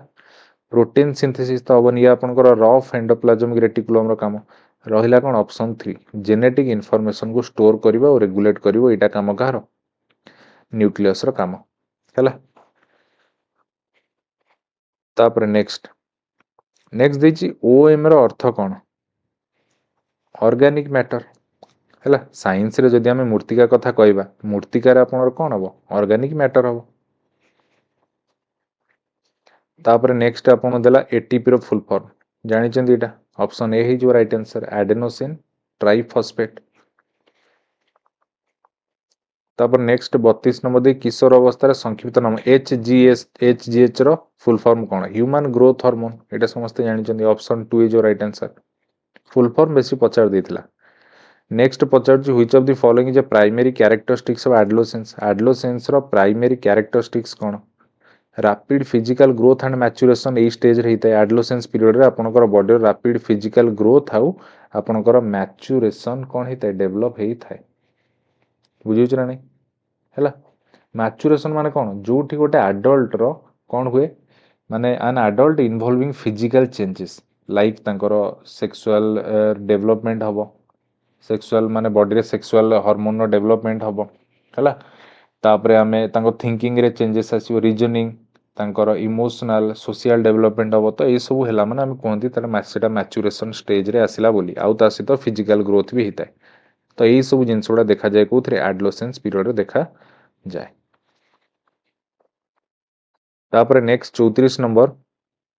ପ୍ରୋଟିନ ସିନ୍ଥେସିସ୍ ତ ହବନି, ଇଏ ଆପଣଙ୍କର ରଫ୍ ଏଣ୍ଡୋପ୍ଲାଜମିକ ରେଟିକୁଲମର କାମ। ରହିଲା କଣ ଅପସନ 3, ଜେନେଟିକ ଇନଫର୍ମେସନକୁ ଷ୍ଟୋର କରିବା ଓ ରେଗୁଲେଟ କରିବ, ଏଇଟା କାମ କାହାର? ନ୍ୟୁକ୍ଲିୟସର କାମ ହେଲା। ତାପରେ ନେକ୍ସଟ ଦେଇଛି OM ର ଅର୍ଥ କଣ? ଅର୍ଗାନିକ ମ୍ୟାଟର ହେଲା। ସାଇନ୍ସରେ ଯଦି ଆମେ ମୂର୍ତ୍ତିକା କଥା କହିବା, ମୂର୍ତ୍ତିକାରେ ଆପଣଙ୍କର କଣ ହବ? ଅର୍ଗାନିକ ମ୍ୟାଟର ହବ। ତାପରେ ନେକ୍ସଟ ଆପଣ ଦେଲା ATP ର ଫୁଲ ଫର୍ମ, ଜାଣିଛନ୍ତି ଏଇଟା? ଅପସନ ଏ ହେଇଯିବ ରାଇଟ ଆନ୍ସର, ଆଡେନୋସିନ ଟ୍ରାଇଫସଫେଟ। ତାପରେ ନେକ୍ସଟ 32 ନମ୍ବର ଦେଇ କିଶୋର ଅବସ୍ଥାରେ ସଂକ୍ଷିପ୍ତ ନାମ HGH ର ଫୁଲ ଫର୍ମ କଣ? ହ୍ୟୁମାନ ଗ୍ରୋଥ ହରମୋନ, ଏଇଟା ସମସ୍ତେ ଜାଣିଛନ୍ତି। Option 2 is right answer, full form ବେଶୀ ପଚାରି ଦେଇଥିଲା। ନେକ୍ସଟ ପଚାରୁଛି which of the following is a primary characteristics of adolescence? adolescence ର ପ୍ରାଇମେରୀ କ୍ୟାରେକ୍ଟରିଷ୍ଟିକ୍ସ କଣ? ରାପିଡ ଫିଜିକାଲ ଗ୍ରୋଥ ଆଣ୍ଡ ମ୍ୟାଚୁରେସନ ଏଇ ଷ୍ଟେଜରେ ହେଇଥାଏ। ଆଡୋଲେସେନ୍ସ ପିରିୟଡରେ ଆପଣଙ୍କର ବଡିର ରାପିଡ ଫିଜିକାଲ ଗ୍ରୋଥ ଆଉ ଆପଣଙ୍କର ମ୍ୟାଚୁରେସନ କଣ ହେଇଥାଏ? ଡେଭଲପ ହେଇଥାଏ, ବୁଝୁଛୁ ନା ନାଇଁ ହେଲା। ମ୍ୟାଚୁରେସନ ମାନେ କଣ? ଯୋଉଠି ଗୋଟେ ଆଡଲ୍ଟର କଣ ହୁଏ, ମାନେ ଆନ୍ ଆଡଲ୍ଟ ଇନଭଲଭିଂ ଫିଜିକାଲ ଚେଞ୍ଜେସ୍, ଲାଇକ୍ ତାଙ୍କର ସେକ୍ସୁଆଲ ଡେଭଲପମେଣ୍ଟ ହବ, ସେକ୍ସୁଆଲ ମାନେ ବଡିରେ ସେକ୍ସୁଆଲ ହରମୋନର ଡେଭଲପମେଣ୍ଟ ହବ ହେଲା। ତାପରେ ଆମେ ତାଙ୍କ ଥିଙ୍କିଂରେ ଚେଞ୍ଜେସ୍ ଆସିବ, ରିଜନିଂ, ତାଙ୍କର ଇମୋସନାଲ ସୋସିଆଲ ଡେଭଲପମେଣ୍ଟ ହବ। ତ ଏସବୁ ହେଲା ମାନେ ଆମେ କୁହନ୍ତି ତାର ସେଟା ମ୍ୟାଚୁରେସନ ଷ୍ଟେଜରେ ଆସିଲା ବୋଲି। ଆଉ ତା ସହିତ ଫିଜିକାଲ ଗ୍ରୋଥ ବି ହେଇଥାଏ। ତ ଏଇ ସବୁ ଜିନିଷ ଗୁଡା ଦେଖାଯାଏ କୋଉଥିରେ? ଆଡୋଲେସେନ୍ସ ପିରିୟଡରେ ଦେଖାଯାଏ। ତାପରେ next 34 number,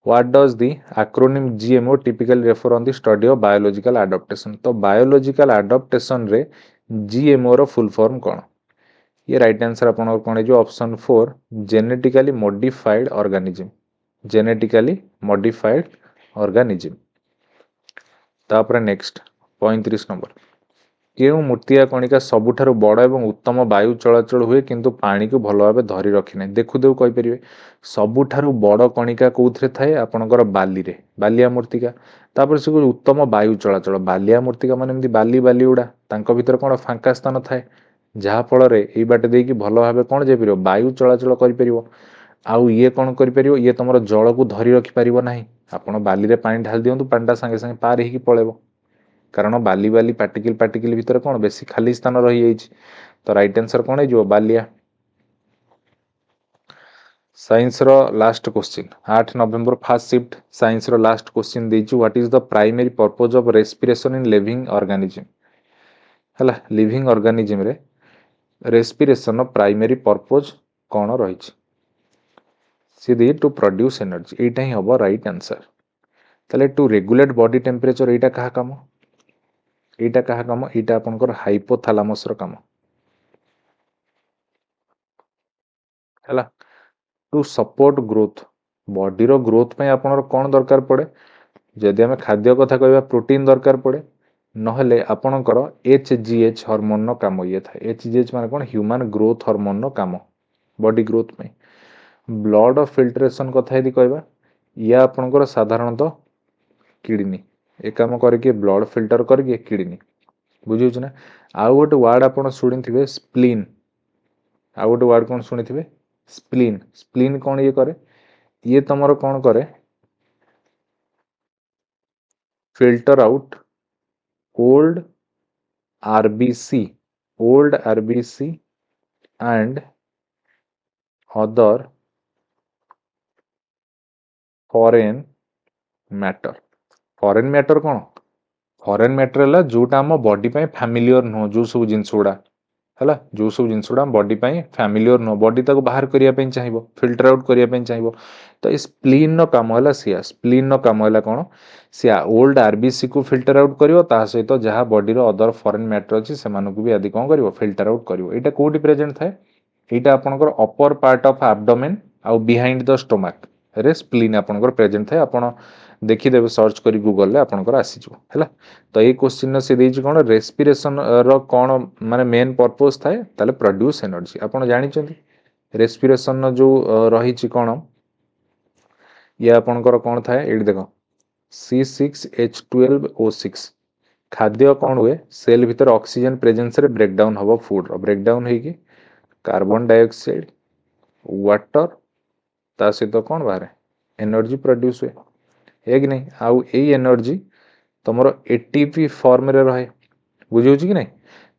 What does the acronym GMO typically refer on the study of biological adaptation? ତ biological adaptation ରେ GMO ର ଫୁଲ ଫର୍ମ କଣ? ये राइट आंसर आपन कोन जो option 4 genetically modified organism genetically modified organism. तापर नेक्स्ट 35 नंबर केउ मूर्तिया कणिका सबुठारु बड़ एवं उत्तम वायु चलाचल हुए किंतु पानी को भल भाव धरी रखी ना देखु देउ कहि परिबे सबुठारु बड़ कणिका कोउथरे थाए आपनकर बाली रे बालिया मूर्तिका तापर से उत्तम वायु चलाचल बालिया मूर्तिका माने एमती बाली बाली उडा तांको भीतर कोन फांका स्थान थाए जहा फल रे एई बाटे देकी भल भाव कोन जे परिबो वायु चलाचल करि परिबो आउ ये कोन करि परिबो ये तमरो जल को धरी रखि परिबो नाही आपण बाली रे पानी ढाल दियंतु पानीटा संगे संगे पार हेकी पळेबो कारण बाली बाली पार्टिकल पार्टिकल भीतर कौन बेसी खाली स्थान रही जाइए तो राइट आंसर कौन है बालिया। साइंस रो last question 8 November first shift science रो लास्ट क्वेश्चन देइछु what is the primary purpose of respiration in living organism हला लिविंग ऑर्गेनिज्म रे रेस्पिरेशन प्राइमरी पर्पस कौन रही सीधे टू प्रोड्यूस एनर्जी एटा ही हम राइट आंसर ताले टू रेगुलेट बॉडी टेम्परेचर एटा कहा काम एटा कहा काम एटा आपनकर हाइपोथैलेमस रो काम हला टू सपोर्ट ग्रोथ बॉडी रो ग्रोथ पे आपनर कोन दरकार पड़े जदि हमें खाद्य कथा कहबा प्रोटीन दरकार पड़े नहले आपनकर एचजीएच हार्मोन नो काम ये था एचजीएच माने कोन ह्यूमन ग्रोथ हार्मोन नो काम बॉडी ग्रोथ पे ब्लड फिल्ट्रेशन कथा यदि कहबा या आपनकर साधारणतः किडनी ए काम करके ब्लड फिल्टर करके किडनी बुझुछ ना आउ गोटे वर्ड आपन सुनिथिबे स्प्लीन आउ गोटे वर्ड कोन सुनिथिबे स्प्लीन स्प्लीन कौन ये करे ये तमरो कौन करे filter out old RBC and other foreign matter कौन फॉरेन मैटर है जोटा आम बॉडी पे फैमिलियर नुह जो सब जिनस गुड़ा है जो सब जिनस गुड़ा बॉडी पे फैमिलियर नुह बॉडी ताको बाहर करने चाहिए फिल्टर आउट करने चाहिए तो स्प्लीन काम है सिया स्प्लीन काम है कौन सिया ओल्ड आरबीसी को फिल्टर आउट कर सहित जहाँ बॉडी अदर फॉरेन मैटर अच्छी से भी आदि कौन कर फिल्टर आउट कर यहाँ कौटी प्रेजेंट थाए यहाँ आपंकर अपर पार्ट ऑफ एब्डोमेन आउ बिहाइंड द स्टोमक रे स्प्लीन आपंकर प्रेजेंट थाए आपण देखिदेवे सर्च करी गूगल रे आपंकर आसीजो हैला तो ये क्वेश्चन से देछि कोन रेस्पिरेशन रो कोन माने मेन पर्पस थाए ताले प्रोड्यूस एनर्जी आपण जानि चंदी रेस्पिरेशन जो रही छि कोन ये आपंकर कोन थाए एडी देखो C6H12O6 खाद्य कौन हुए सेल भीतर ऑक्सीजन प्रेजेंस रे ब्रेक डाउन हबो फूड रो ब्रेक डाउन हे कि कार्बन डाइऑक्साइड वाटर ता सहित कौन बाहर एनर्जी प्रोड्यूस हुए है कि नहीं आउ ए एनर्जी तुमरो एटीपी फॉर्म रे रहे बुझियो कि नहीं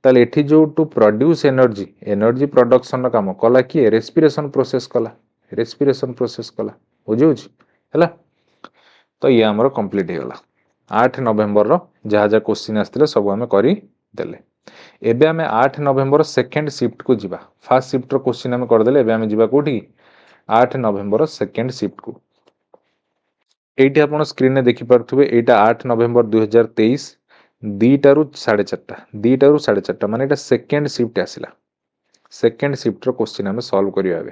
ताले एठी जो to produce energy energy production काम कला कि रेस्पिरेशन प्रोसेस कला बुझियो हैला तो ये आमर कंप्लीट हो गला 8 नवेम्बर रो जहाँ जहाँ क्वेश्चन आसते सब आम करदेले एबे आम 8 नवेम्बर सेकेंड शिफ्ट को जीवा फास्ट शिफ्ट रो क्वेश्चन आम करदेले एबे आम जीवा कोठी 8 नवेम्बर सेकेंड शिफ्ट को एटी आप स्क्रीन में देखिपे यहाँ 8 नवेम्बर 2023 2 साढ़े 4 माने एटा सेकेंड शिफ्ट आसला सेकेंड शिफ्ट रो क्वेश्चन आम सॉल्व करिया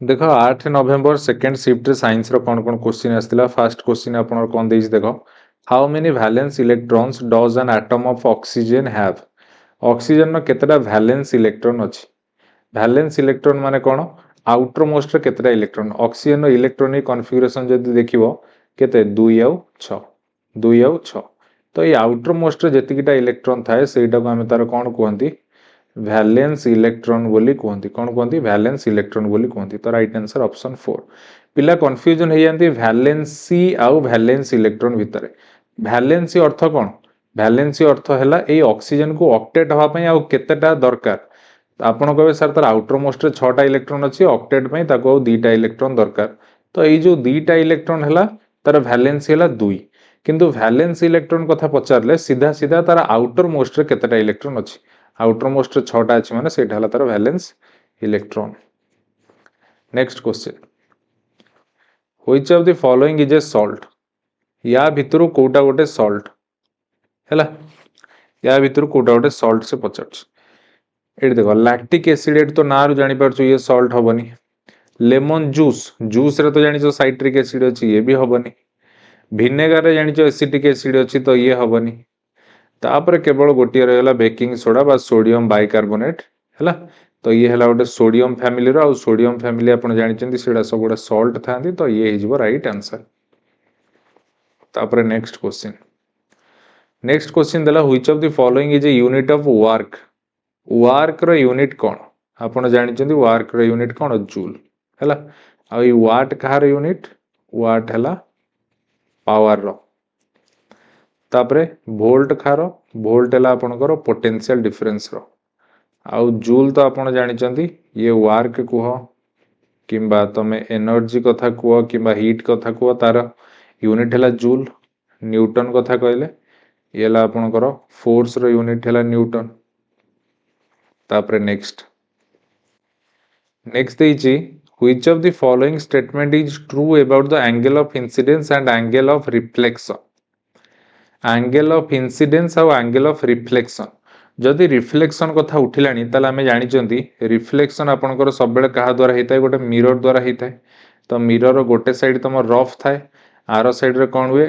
देख 8 नवेम्बर सेकेंड शिफ्ट रे साइंस रो कोन कोन क्वेश्चन आसला फर्स्ट क्वेश्चन आपन कोन देइस देखो how many valence electrons does an atom of oxygen have oxygen नो केतेटा वैलेंस इलेक्ट्रॉन अछि वैलेंस इलेक्ट्रॉन माने कोन आउटर मोस्ट रे केतेटा इलेक्ट्रॉन ऑक्सीजन नो इलेक्ट्रॉनिक कॉन्फ़िगरेशन जदि देखिबो केते 2 आउ 6 तो ये आउटर मोस्ट रे जेतिकिटा इलेक्ट्रॉन थाए सेटा को हम तार कोन कहंती वैलेंस इलेक्ट्रॉन बोली कहती कौन कहती वैलेंस इलेक्ट्रॉन बोली कहती तो राइट आंसर ऑप्शन 4 पिला कंफ्यूजन हो जाती वैलेंसी आउ वैलेंस इलेक्ट्रॉन भितर वैलेंसी अर्थ कौन वैलेंसी अर्थ है ये ऑक्सीजन को ऑक्टेट हवा पई आउ केतेटा दरकार आपण कहबे सर तार आउटर मोस्ट रे 6टा इलेक्ट्रॉन अछि ऑक्टेट पई ताको 2टा इलेक्ट्रॉन दरकार तो ये जो 2टा इलेक्ट्रॉन हैला तार वैलेंसी हैला 2 किंतु वैलेंस इलेक्ट्रॉन कथा पचारले सीधा सीधा तार आउटर मोस्ट रे केतेटा इलेक्ट्रॉन अछि आउटर मोस्ट 6टा अछि माने सेटा हला तार valence electron next question which of the following is A salt या भितरु कोटा गोटे सॉल्ट हैला या भितरु कोटा गोटे सॉल्ट से पचारछ ये देखो लैक्टिक एसिड तो ना जानी पारछु ये सॉल्ट हबनी लेमन जूस रे तो जानिछ साइट्रिक एसिड अछि ये भी हबनी विनेगार रे जानिछ एसिटिक एसिड अछि तो ये हबनी तापर केवल गोटिए रहला बेकिंग सोडा बा सोडियम बाइकार्बोनेट हैला तो ये हैला गोटे सोडियम फैमिली रो आ सोडियम फैमिली आपण जानिछन्ती सेडा सब गोटे सॉल्ट थांती तो ये हिजबो राइट आंसर तापर नेक्स्ट क्वेश्चन देला which of the following is a unit of work रो यूनिट कोन आपण जानिछन्ती वर्क रो यूनिट कोन जूल हैला आ ई वाट कहार यूनिट वाट हैला पावर रो तापरे वोल्ट खारो वोल्ट हैला आपनकर पोटेंशियल डिफरेंस रो आउ जूल तो आपण जानिछन्ती ये वर्क कुह किंबा तमे एनर्जी कथा कुह किंबा हीट कथा कुह तार यूनिट हैला जूल न्यूटन कथा कहले ये हैला आपनकर फोर्स रो यूनिट हैला न्यूटन तापरे नेक्स्ट देइची which of the following statement is true about the angle of incidence and angle of reflection angle of incidence और एंगल ऑफ रिफ्लेक्शन जदि रिफ्लेक्शन कथा उठिलानी ताले आमे जानिचंती रिफ्लेक्शन आपनकर सब बेले कहा द्वारा हेताय गोटे मिरर द्वारा हेताय तो मिरर गोटे साइड तम रफ थाए आर साइड रे कोन हुए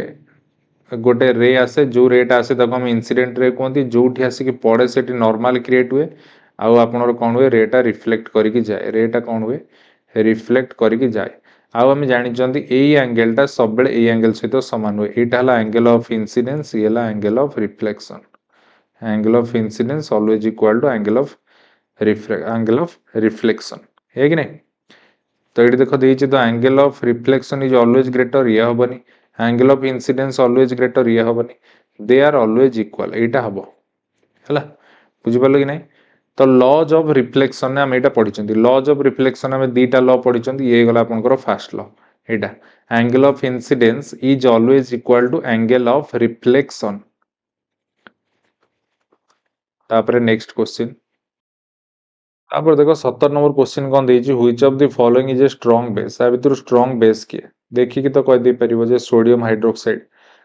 गोटे रे आसे जो रेट आसे ताको हम इंसिडेंट रे कहंती जोठी आसे कि पड़े सेठी नॉर्मल क्रिएट हुए आउ आपनर कोन हुए रेटा रिफ्लेक्ट करिकि जाए रेटा कोन हुए रिफ्लेक्ट करिकि जाए आउ हम जानिचंती एई एंगल टा सब बेले एई एंगल सहित समान हुए एटा हला एंगल ऑफ इंसिडेंस ये हला angle of reflection angle of incidence always equal to angle of reflection है कि नहीं तो ये देखो देइछि तो angle of reflection is always greater ये हबनी angle of incidence always greater ये हबनी दे आर ऑलवेज इक्वल एटा हबो हला बुझि पालो कि नहीं तो लॉज ऑफ रिफ्लेक्शन हम एटा पढिचंती लॉज ऑफ रिफ्लेक्शन हम दीटा लॉ पढिचंती ये गला आपनकर फर्स्ट लॉ एटा angle of incidence is always equal to angle of reflection तापर नेक्स्ट क्वेश्चन तापर देखो 17 नंबर क्वेश्चन कोन देइछि which of the following is a strong base आ भितर स्ट्रांग बेस के देखि कि तो कह दे परिबो जे सोडियम हाइड्रोक्साइड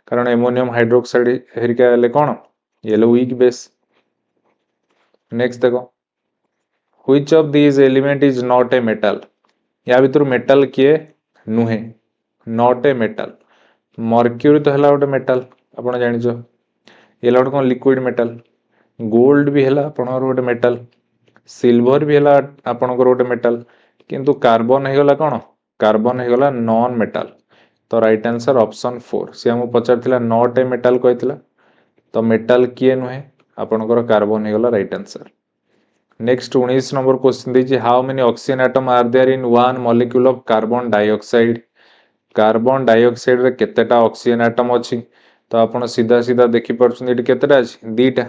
कारण एमोनियम हाइड्रोक्साइड हेरिका ले कोन ये लो वीक बेस नेक्स्ट देखो which of these element is not a metal या भितर मेटल किए नुहे नॉट ए मेटल मर्क्यूरी तो हला गोटे मेटल आपण जानि छ ये गोटे कोन लिक्विड मेटल गोल्ड भी हला आपनर गोटे मेटल सिल्वर भी हला आपनकर गोटे मेटल किंतु कार्बन हे गला कोन कार्बन हे गला नॉन मेटल तो राइट आंसर ऑप्शन 4 से हम पचारथिला नॉट ए मेटल कहथिला तो मेटल किए नुहे आपनकर कार्बन हे गला right answer next 19 number question देछि how many oxygen atom are there in one molecule of carbon dioxide रे केतेटा ऑक्सीजन एटम अछि तो आपण सीधा सीधा देखि परछन एटी केतेटा अछि दीटा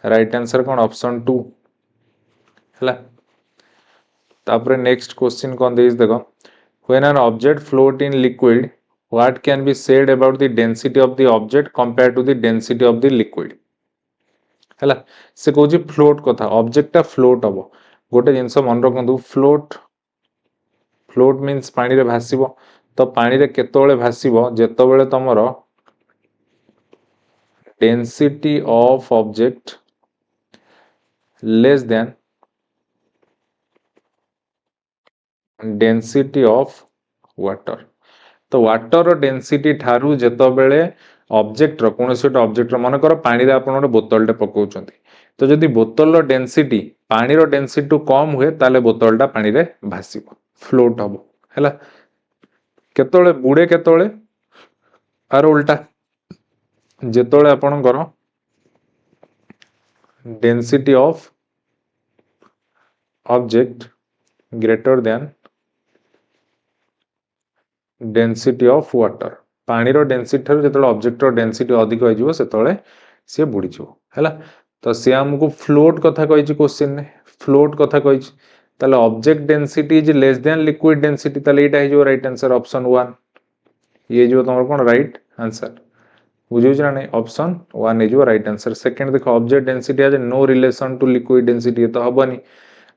राइट आंसर कोन ऑप्शन 2 हला तापर नेक्स्ट क्वेश्चन कोन देइस देखो when an object float in liquid what can be said about the density of the object compare to the density of the liquid हला से कहूची फ्लोट कथा ऑब्जेक्ट टा फ्लोट हबो गोटे जिंस मन रखंतु फ्लोट मींस पानी रे भासीबो तो पानी रे केतोळे भासीबो जेतोबेले तमरो density of object less than density of water तो वाटर डेंसिटी ठारू जेतोबेले ऑब्जेक्ट रो कोनोसी ऑब्जेक्ट रो मन कर पानी रे आपण गोटे बोतल टे पकाउछंती तो जदि बोतल रो डेंसिटी पानी रो डेंसिटी टू कम हुए ताले बोतल टा पानी रे भासीबो फ्लोट हबो हैला केतोळे बुडे केतोळे आर उल्टा जेतोळे आपण कर density of object greater than density of water पानी रो डेंसिटी ठारू जेतोळे ऑब्जेक्ट रो डेंसिटी अधिक होय जिवो सेतोळे से बुडी जिवो हैला तो से हमको फ्लोट कथा कहिछि क्वेश्चन ने फ्लोट कथा कहिछि ताले object density is less than liquid density ताले एटा हे जो राइट आंसर ऑप्शन 1 ये जो तमर कोन राइट आंसर बुझियो ना नहीं ऑप्शन 1 हे जो राइट आंसर सेकंड देखो object density has no relation to liquid density तो हबनी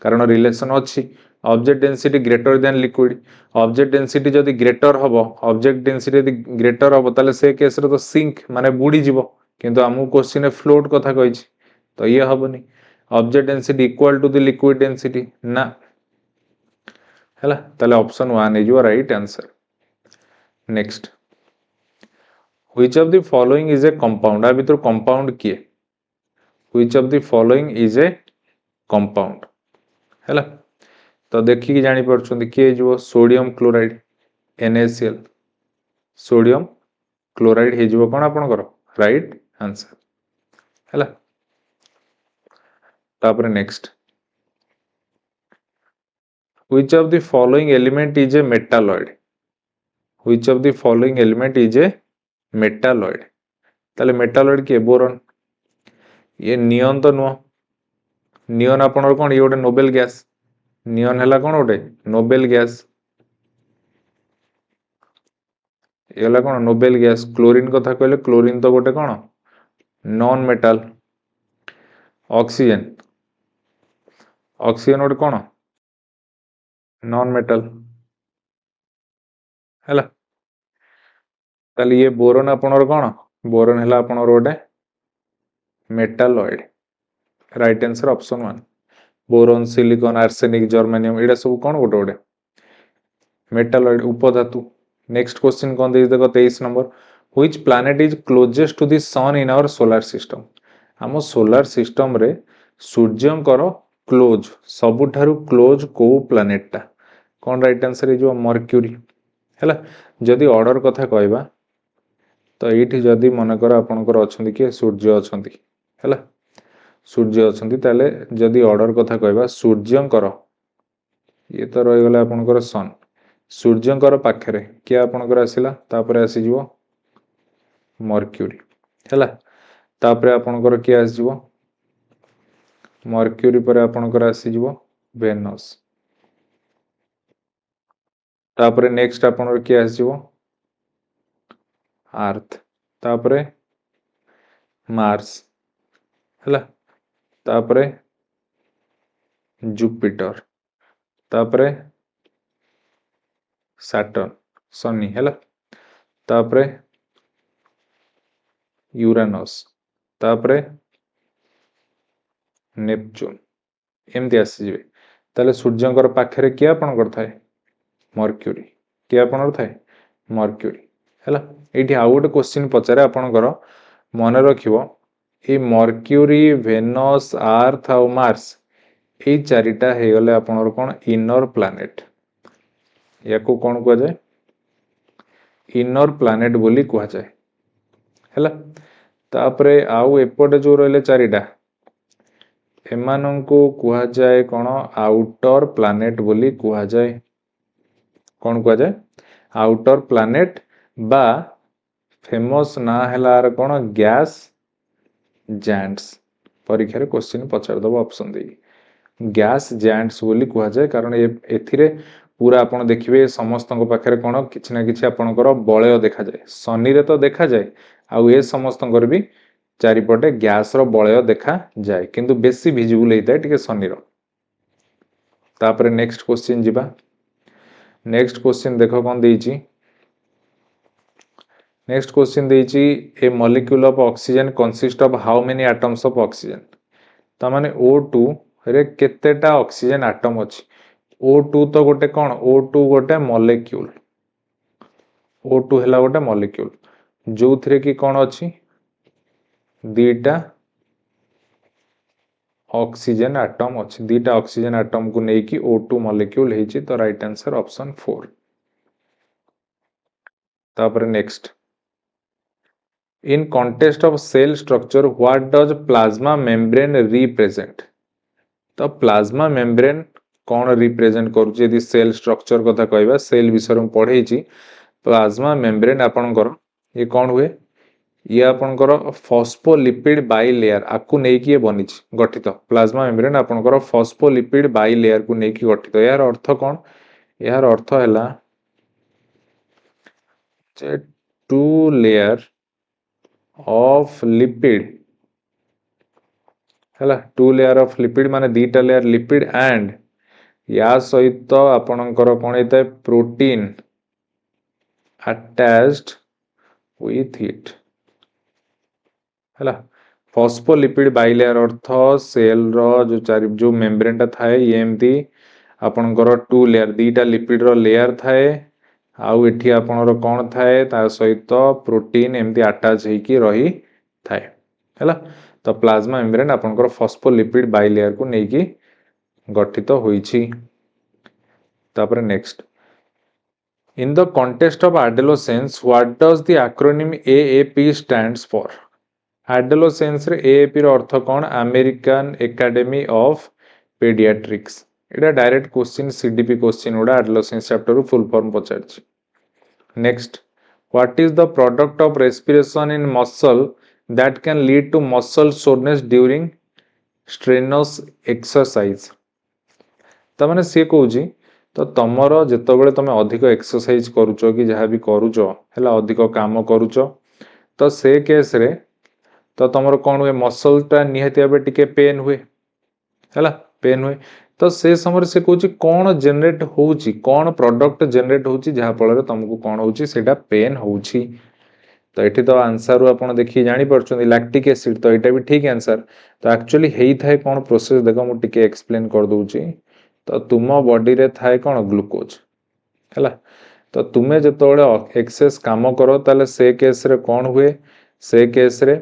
कारण रिलेशन अछि object density greater than liquid object density जदि ग्रेटर हबो ऑब्जेक्ट डेंसिटी यदि ग्रेटर हबो ताले से केस रे तो सिंक माने बुडी जिवो किंतु हमु क्वेश्चन ए फ्लोट कथा कहिछि तो ये हबनी object density equal to the liquid density ना है ताले option 1 is your right answer next which of the following is a compound आ भीतर कंपाउंड किए which of the following is a compound है तो देखिए जानी परछुंदी किए जो sodium chloride NaCl sodium chloride हे जो कोन आपनकर राइट आंसर है तापर next which of the following element is a metalloid which of the following element is a metalloid ताले metalloid के बोरन ये नियन तो नुह नियन आपनर कोन ये गोटे नोबेल गैस नियन हैला कोन गोटे नोबेल गैस ये हैला कोन नोबेल गैस क्लोरीन कथा कहले क्लोरीन तो गोटे कोन नॉन मेटल ऑक्सीजन ऑक्सीजन गोटे कोन नॉन मेटल हैला ताले ये बोरन आपनर कोन बोरन हैला आपनर गोटे metalloid right answer option 1 boron silicon arsenic germanium एडा सब कोन गोटे गोटे मेटालॉइड उपधातु नेक्स्ट क्वेश्चन कोन दे देखो 23 number which planet is closest to the sun in our solar system हम सोलर सिस्टम रे सूर्यंकर क्लोज सबुठारु क्लोज को प्लैनेट कौन राइट आंसर जो मर्क्यूरी है जदि ऑर्डर कथा कहबा तो ये जदि मनकर आपनकर अछंती कि सूर्य अछंती है सूर्य अछंती ताले जदि ऑर्डर कथा कहबा सूर्यंकर ये तो रही गला आपनकर सन सूर्यंकर पाखरे क्या आपनकर आसिला तापरे आसी जीवो मर्क्यूरी है तापरे आपनकर किया आसी जीवो मर्क्यूरी पर आपनकर आसी जीवो वेनस तापरे नेक्स्ट आपनकर किया आसी जीवो अर्थ तापरे मार्स है तापरे जुपिटर तापरे सैटर्न शनि है तापरे यूरानस तापरे नेपच्यून एमती आसीजे ताले सूर्यंकर पाखरे किया आपनकर थाए मर्क्यूरी किया आपनकर थाए मर्क्यूरी है ये आउ गोटे क्वेश्चन पचारे आपनकर मन रखिबो ए मर्क्यूरी वेनस अर्थ आ मार्स ये चारिटा हे गले आपनकर कोन इनर प्लैनेट याको कौन कह जाए इनर प्लैनेट बोली कह जाए है तापरे आउ एपटे जो रहिले चारिटा एमानंको कह जाए कौन आउटर प्लैनेट बोली कह जाए कौन कह जाए आउटर प्लैनेट बा फेमस ना हैलार कौन गैस जायंट्स परीक्षा रे क्वेश्चन पचार दबो ऑप्शन दे गैस जायंट्स बोली कह जाए कारण एथिरे पूरा आपण देखिए समस्त पाखे कौन कि ना कि आपंकर बलय देखा जाए शनि रे तो देखा जाए आउ ए समस्त भी चारिपटे गैस रो बलय देखा जाए किंतु बेसी विजिबल होता है टिके शनि रो तापरे नेक्स्ट क्वेश्चन जीवा नेक्स्ट क्वेश्चन देखो कौन देइची नेक्स्ट क्वेश्चन देइची a molecule of oxygen consist of how many atoms of oxygen त माने O2 रे केतेटा ऑक्सीजन एटम अछि O2 तो गोटे कौन O2 गोटे मॉलिक्यूल O2 हैला गोटे मॉलिक्यूल जो थरे की कौन अछि दीटा ऑक्सीजन एटम अछि दीटा ऑक्सीजन एटम को नै कि O2 मॉलिक्यूल हेछि तो राइट आंसर ऑप्शन 4 तापर next in context of cell structure what does plasma membrane represent तो प्लाज्मा मेम्ब्रेन कौन रिप्रेजेंट करूची यदि सेल स्ट्रक्चर कथा कहबा सेल विषय में पढ़े प्लाज्मा मेम्ब्रेन आपनकर ये कौन हुए ये आपनकर फॉस्फोलिपिड बाइलेयर आकु नेकी बनी गठित प्लाज्मा मेम्ब्रेन आपनकर फॉस्फोलिपिड बाइलेयर को नेकी गठित यार अर्थ कौन यार अर्थ हैला जे टू लेयर ऑफ लिपिड हैला टू लेयर ऑफ लिपिड माने दीटा लेयर लिपिड एंड या सहित आपनकर कौन होता है प्रोटीन अटैच्ड विथ इट हैला फॉस्फोलिपिड बाइलेयर अर्थ सेल रो जो चारि जो मेम्ब्रेन टा थाए ये एमती आपनकर टू लेयर दीटा लिपिड रो लेयर थाए आउ एठी आपनर कोन थाए ता सहित प्रोटीन एमती अटैच हेकी रही थाए हैला तो प्लाज्मा मेम्ब्रेन आपनकर फॉस्फोलिपिड बाइलेयर को नेकी गठित होईछि तापर next in the context of adolescence what does the acronym AAP stands for adolescence रे AAP रो अर्थ कोन अमेरिकन एकेडमी ऑफ पेडियाट्रिक्स एटा डायरेक्ट क्वेश्चन सीडीपी क्वेश्चन उडा adolescence चैप्टर रो फुल फॉर्म पचारछि next what is the product of respiration in muscle that can lead to muscle soreness during strenuous exercise ता माने से कहूछि तो तमर जेतबेले तमे अधिक एक्सरसाइज करूछ कि जहाँ भी करूछ हैला अधिक काम करूछ तो से केस रे तो तमर कोन हुए मसल टा निहतिया बे टिके पेन हुए हैला पेन हुए तो से समय से कहूछि कोन जनरेट होउछि कोन प्रोडक्ट जनरेट होउछि जहाँ फल रे तुमको कोन होउछि सेटा पेन होउछि तो एठी तो आंसर आपण देखि जानि परछन लैक्टिक एसिड तो एटा भी ठीक आंसर तो एक्चुअली हेई थाए कोन प्रोसेस देखो मु टिके एक्सप्लेन कर दूछि तो तुम बॉडी रे थाए कोन ग्लूकोज हैला तो तुमे जतोळे एक्सेस काम करो ताले से केस रे कोन हुए से केस रे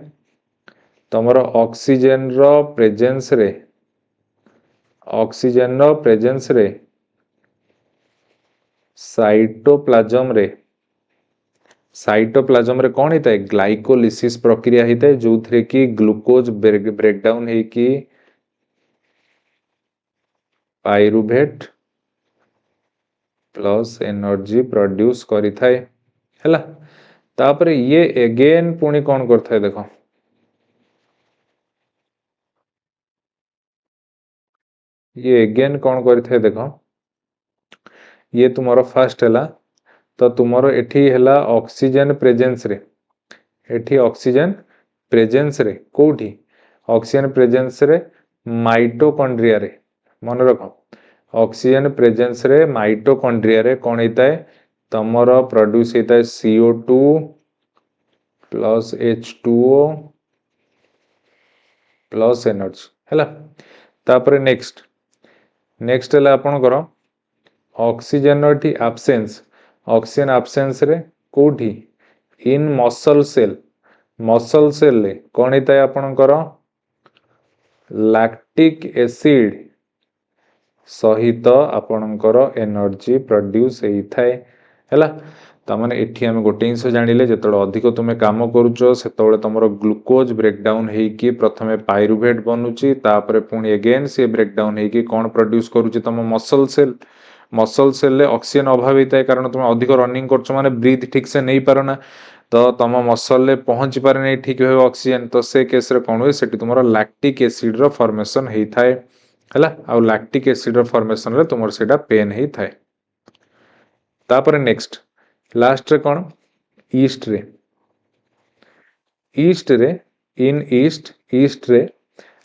तमरो ऑक्सीजन रो प्रेजेंस रे साइटोप्लाज्म रे कोन हिता है ग्लाइकोलिसिस प्रक्रिया हिता है जो थरे की ग्लूकोज ब्रेकडाउन है कि पाइरुवेट प्लस एनर्जी प्रोड्यूस करी थाए हैला तापर ये अगेन पुणी कोन करथाय देखो ये अगेन कोन करथाय देखो ये तुम्हारा फर्स्ट हैला तो तुम्हारो एठी हैला ऑक्सीजन प्रेजेंस रे एठी ऑक्सीजन प्रेजेंस रे कोठी ऑक्सीजन प्रेजेंस रे माइटोकॉन्ड्रिया रे मन रखो ऑक्सीजन प्रेजेंस रे माइटोकॉन्ड्रिया रे कोन हेता है तमरो प्रोड्यूस हेता है CO2 plus H2O plus energy हैला तापर नेक्स्ट हैला आपण करो oxygen T absence oxygen absence रे कोठी इन मसल सेल ले कोन हेता है आपण करो लैक्टिक एसिड सहित आपणकर एनर्जी प्रोड्यूस होइथाय हैला तमाने एठी हम गोटे जिंस जानिले जेतळे अधिक तुमे काम करूछ सेतळे तमरो ग्लूकोज ब्रेकडाउन हेकी प्रथमे पाइरुवेट बनुची तापरे पुणी अगेन से ब्रेकडाउन हेकी कोन प्रोड्यूस करूची तम मसल सेल ले ऑक्सीजन अभाव होइताय कारण तुमे अधिक रनिंग करछ माने ब्रीथ ठीक से नहीं पारना तो तम मसल ले पहुंची पारे नहीं ठीक भाबे ऑक्सीजन तो से केस रे कोन होय सेठी तुमरो लैक्टिक एसिड रो फॉर्मेशन हेइथाय हैला आ लैक्टिक एसिड रो फॉर्मेशन रे तुमरो सेटा पेन हेइथाय तापर नेक्स्ट लास्ट रे कोन ईस्ट रे इन ईस्ट रे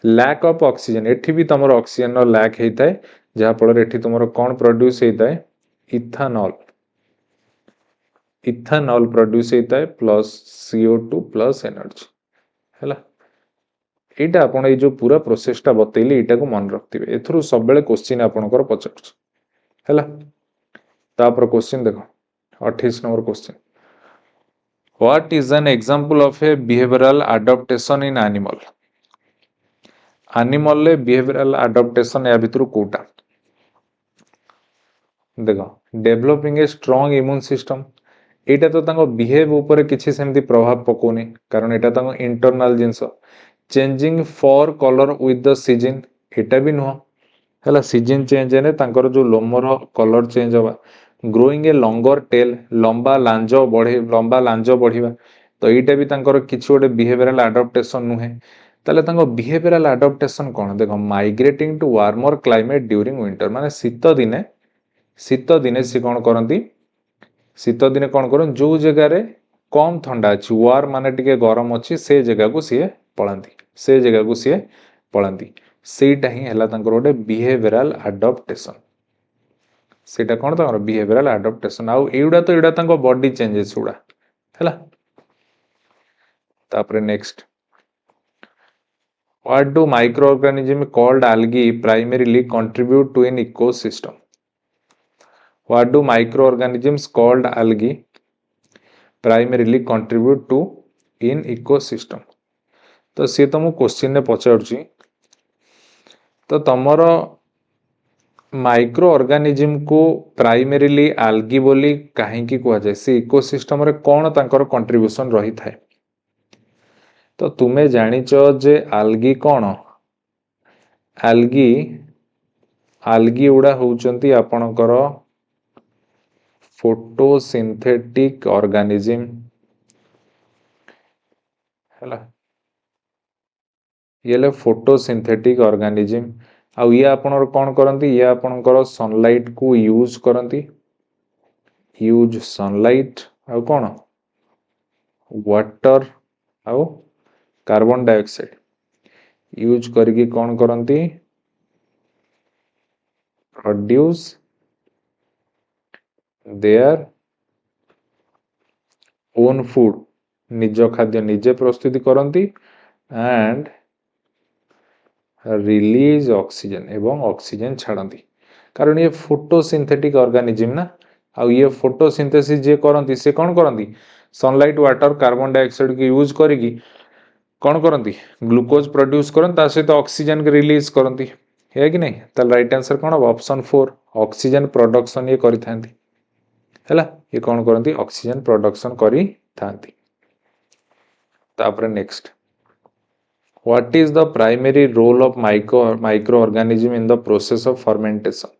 लैक ऑफ ऑक्सीजन एठी भी तमरो ऑक्सीजन रो लैक हेइथाय जहा फल रे एठी तुमरो कोन प्रोड्यूस हेइथाय इथानॉल प्रोड्यूस हेइथाय प्लस CO2 प्लस एनर्जी हैला एटा आपण ए जो पूरा प्रोसेस टा बतैली एटा को मन रखतिबे एथरु सब बेले क्वेश्चन आपनकर पचारछ हैला तापर क्वेश्चन देखो 28 number question what is an example of A behavioural adaptation in animal ले बिहेवियरल एडाप्टेशन या भितरु कोटा देखो developing a strong immune system एटा तो तांको बिहेव ऊपर किछि सेमती प्रभाव पकोनी कारण एटा तांको internal jeans changing for colour with the season एटा भी नुह हैला सीजन चेंज हेने तांकर जो लोमर कलर चेंज होबा ग्रोइंग ए लॉन्गर टेल लंबा लांज बढ़िबा तो एटा भी तांकर किछि ओडे बिहेवियरल एडाप्टेशन नुहे ताले तांको बिहेवियरल एडाप्टेशन कोन देखो migrating to warmer climate during winter माने शीत दिने से कोन करंती शीत दिने कोन करन जो जगह रे कम ठंडा अछि वार माने टिके गरम अछि से जगह को सिए पळांती सेटा ही हला तांकर ओडे बिहेवियरल एडाप्टेशन सेटा कोन तांकर बिहेवियरल एडाप्टेशन आ एउडा तांको बॉडी चेंजेस उडा हला तापरे next What do microorganisms called algae primarily contribute to in ecosystem? What do microorganisms called algae primarily contribute to in ecosystem? तो सी तुमको क्वेश्चन ने पचारुची तो तमर माइक्रो ऑर्गेनिज्म को प्राइमरीली आल्गी बोली कहीं कह जाए से इकोसिस्टम रे कौन तांकर कंट्रीब्यूशन रही थाए तो तुम्हें जानिच जे आल्गी कौन आल्गी आल्गी उड़ा होउचंती आपणकर फोटोसिंथेटिक ऑर्गेनिज्म हैला ये फोटोसिंथेटिक ऑर्गेनिज्म आउ ये आपनर कौन करती ये आपनकर सनलाइट को यूज करती यूज सनलाइट आउ कौन वाटर आउ कार्बन डाइऑक्साइड यूज करके कौन करती प्रोड्यूस देयर ओन फूड निज खाद्य निजे प्रस्तुति करती एंड रिलीज ऑक्सीजन एवं ऑक्सीजन छाड़ती कारण ये फोटोसिंथेटिक ऑर्गेनिज्म ना आउ ये फोटोसिंथेसिस जे करती से कौन करती सनलाइट वाटर कार्बन डाइऑक्साइड की यूज करी कौन करती ग्लूकोज प्रोड्यूस करती सहित ऑक्सीजन के रिलीज करती है कि नहीं ताल राइट आंसर कौन हम ऑप्शन 4 ऑक्सीजन प्रोडक्शन ये करी थांती हैला ये कौन करती ऑक्सीजन प्रोडक्शन करी थांती तापर next What is the primary role of microorganism in the process of fermentation?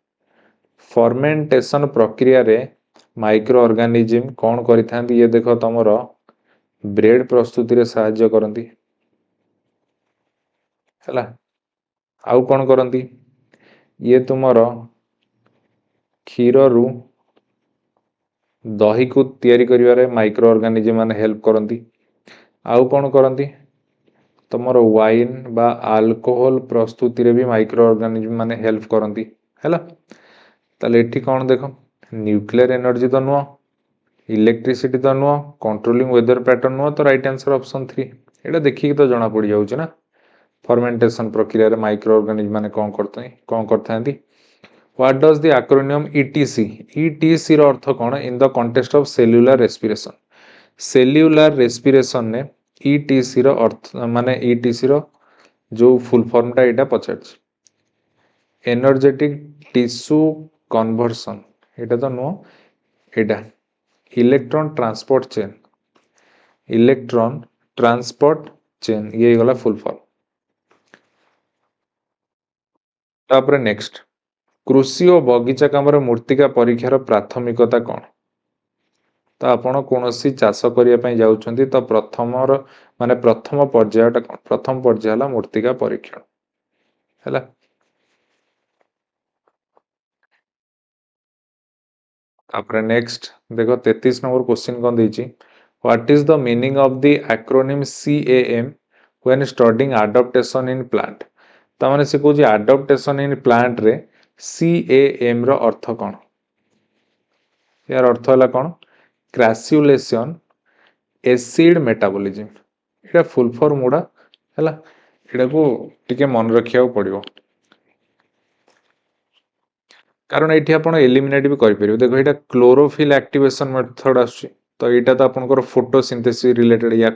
Fermentation प्रक्रिया रे माइक्रोऑर्गेनिज्म कौन करि थांती ये देखो तमर ब्रेड प्रस्तुति रे सहायता करंती हैला आउ कौन करंती ये तुमर क्षीर रु दही को तैयारी करिवारे माइक्रोऑर्गेनिज्म माने हेल्प करंती आउ कौन करंती तुमर वाइन बा अल्कोहल प्रस्तुति रे भी माइक्रोऑर्गेनिज्म माने हेल्प करंती हैला ताले एठी कौन देखो न्यूक्लियर एनर्जी तो नुह इलेक्ट्रिसिटी तो नुह कंट्रोलिंग वेदर पैटर्न नुह तो राइट आंसर ऑप्शन 3 एटा देखि तो जणा पड़ी जाउछ ना फर्मेंटेशन प्रक्रिया रे माइक्रोऑर्गेनिज्म माने कौन करथांती what does the acronym ETC ETC रो अर्थ कौन in the context of cellular respiration ने ईटीसी रो अर्थ माने ईटीसी रो जो फुल फॉर्म टा एटा पचारछ एनर्जेटिक टिश्यू कन्वर्सन एटा तो नो एटा इलेक्ट्रॉन ट्रांसपोर्ट चेन ये गला फुल फॉर्म तापर नेक्स्ट कृषि और बगीचा काम मूर्तिका परीक्षार प्राथमिकता कौन तो आपण कौन चाष करने जाउछंती तो प्रथम पर्यायटा कौन प्रथम पर्याय है मूर्तिका परीक्षण है नेक्स्ट देखो 33 नंबर क्वेश्चन कौन देछि what is the meaning of the acronym CAM when studying adaptation in plant त माने से कहूँ एडाप्टेशन इन प्लांट रे CAM रो अर्थ कौन यार अर्थ है कौन क्रैसुलेशन एसिड मेटाबॉलिज्म एटा फुल फॉर्म गुड़ा है एटा को टिके मन रखिया पड़ो कारण ये आप एलिमिनेट भी करें देखो ये क्लोरोफिल एक्टिवेशन मेथड आसुची तो यहाँ तो आपंकर फोटोसिंथेसिस रिलेटेड या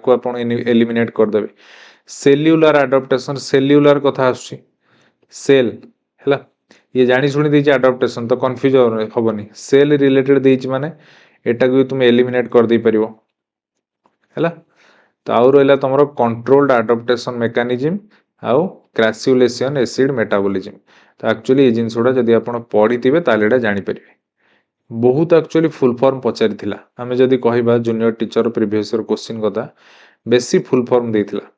एलिमिनेट करदे सेल्युलर एडाप्टेशन सेल्युलर कथा आसुची सेल है ये जानी शुणी देछि एडाप्टेशन तो कंफ्यूज हेनी सेल रिलेटेड देछि माने एटा को तुम एलिमिनेट कर दे परिवो हैला तो आउ रहला तमरो कंट्रोल्ड एडाप्टेशन मेकानिज्म आउ क्रैसुलेशन एसिड मेटाबॉलिज्म तो एक्चुअली ये जिनस गुड़ा जदि आप पढ़ी थे ताले जानी पारे बहुत एक्चुअली फुल फॉर्म पचारि आम जदि कहबा जूनियर टीचर प्रीवियस क्वेश्चन कथा बेसी full form देथिला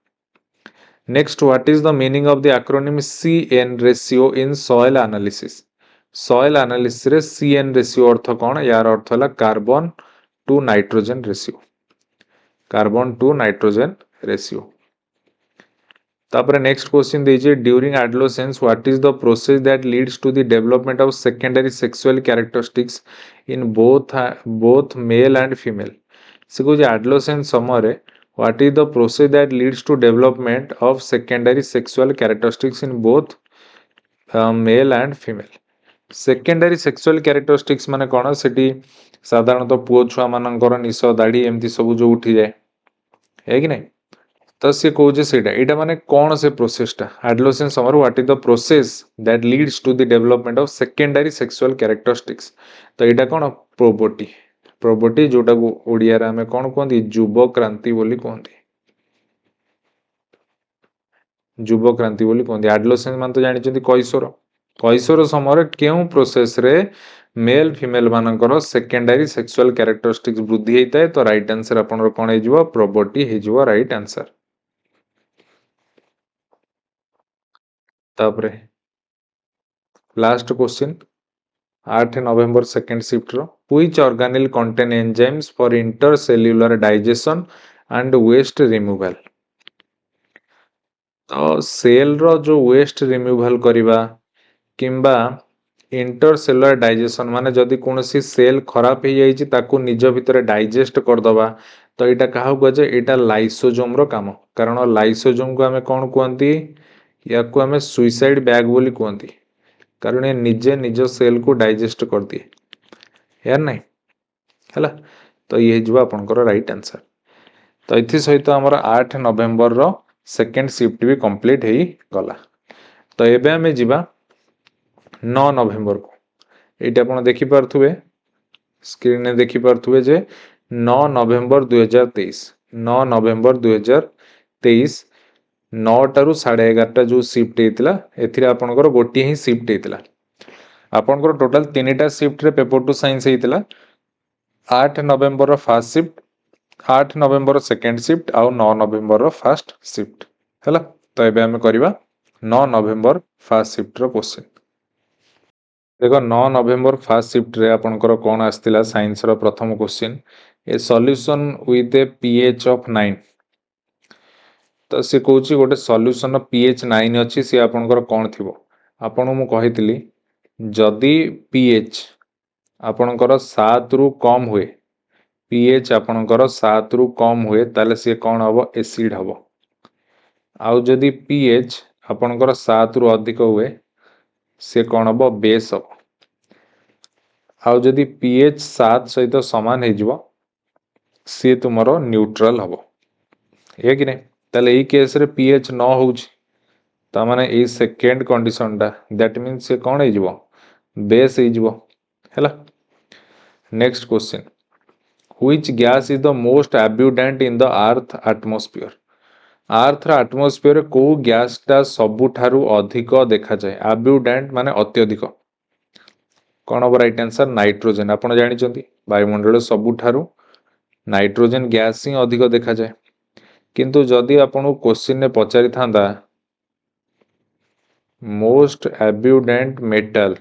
next what is the meaning of the acronym CN ratio in soil analysis रे CN रेशियो अर्थ कौन यार अर्थ है कार्बन टू नाइट्रोजन रेशियो तापर नेक्स्ट क्वेश्चन दीजिए during adolescence what is the process that leads to the development of secondary sexual characteristics in both male and female से कह adolescence समय What is the process that leads to development of secondary sexual characteristics in both male and female? Secondary sexual characteristics माने कौन सेठी साधारणतः पुओ छुआ मानकर निश दाढ़ी एमती सब जो उठी जाए है कि नहीं तो सी कहे से माने कौन से प्रोसेसटा एडोलेसेंस समय what is the process that leads to the development of secondary sexual characteristics तो यहाँ कौन प्रोबर्टी जोटा को ओडिया रे आमे कौन कहते युव क्रांति बोली कहते युव क्रांति बोली कहते एडोलेसेंस मान तो जानी कैशोर कैशोर समय क्यों प्रोसेस रे मेल फीमेल मानकर सेकेंडरी सेक्सुअल कैरेक्टरिस्टिक्स वृद्धि होता है तो राइट आंसर आपन कौन हो प्रोबर्टी हो राइट आंसर तापरे last question 8 November second shift रो which organelle contain enzymes for intercellular digestion and waste removal तो सेल रो जो वेस्ट रिमूवल करिबा किंबा इंटरसेल्युलर डाइजेशन माने जदि कोनोसी सेल खराब हो जाइछि ताकू निज भितर डाइजेस्ट कर दबा तो एटा काहा कहे एटा लाइसोजोम रो काम कारण लाइसोजोम को हमें कौन कहती या को हमें सुइसाइड बैग बोली कहती कारण ये निजे निज सेल को डाइजेस्ट कर दिए यार नहीं है तो ये जो आपनकर राइट आंसर तो इथि सहित हमर 8 नवेम्बर रो सेकेंड शिफ्ट भी कंप्लीट हो गला तो एबे हमें जिबा 9 नवेम्बर को ये आप देखी पारे स्क्रीन में देखी पारे जे 9 नवेम्बर 2023 9 नवेम्बर 2023 9 11:30 जो शिफ्ट होता है आपंकर गोटे ही शिफ्ट होता आपंकर टोटाल 3टा शिफ्ट रे पेपर टू साइंस होता 8 नवेम्बर first shift 8 November second shift आउ 9 नवेम्बर फर्स्ट शिफ्ट है तो ये आम करवा 9 नवेम्बर फर्स्ट शिफ्ट रो क्वेश्चन देख 9 नवेम्बर फर्स्ट शिफ्ट रे आपंकर कौन आसला साइंस रो प्रथम question A solution with A pH of 9 तो सी कौच गोटे सॉल्यूशन पीएच 9 अच्छी सी आपंकर कौन थी आपन मु कही जदि पीएच आपणकर 7 रु कम हुए पीएच आपणकर 7 रु कम हुए ताले सी कौन हम एसिड हम आउ जदि पीएच आपणकर 7 रु अधिक हुए सी कौन हम बेस हम आउ जदि पीएच 7 सहित समान हो सी तुमर न्यूट्रल हम है कि नहीं ताले ये केस रे पीएच 9 हो माने ए सेकेंड कंडीशन टा दैट मीन से कौन हो बेस हो है next question which gas is the most abundant in the earth atmosphere earth atmosphere को गैस टा सबुठारु अधिक देखा जाए एब्यूडेंट माने अत्यधिक कौन हम राइट आंसर नाइट्रोजन आपन जानिचंती वायुमंडल सबुठारु नाइट्रोजन गैस ही अधिक देखा जाए किंतु जदि आपन क्वेश्चन ने पचारि थांदा most abundant metal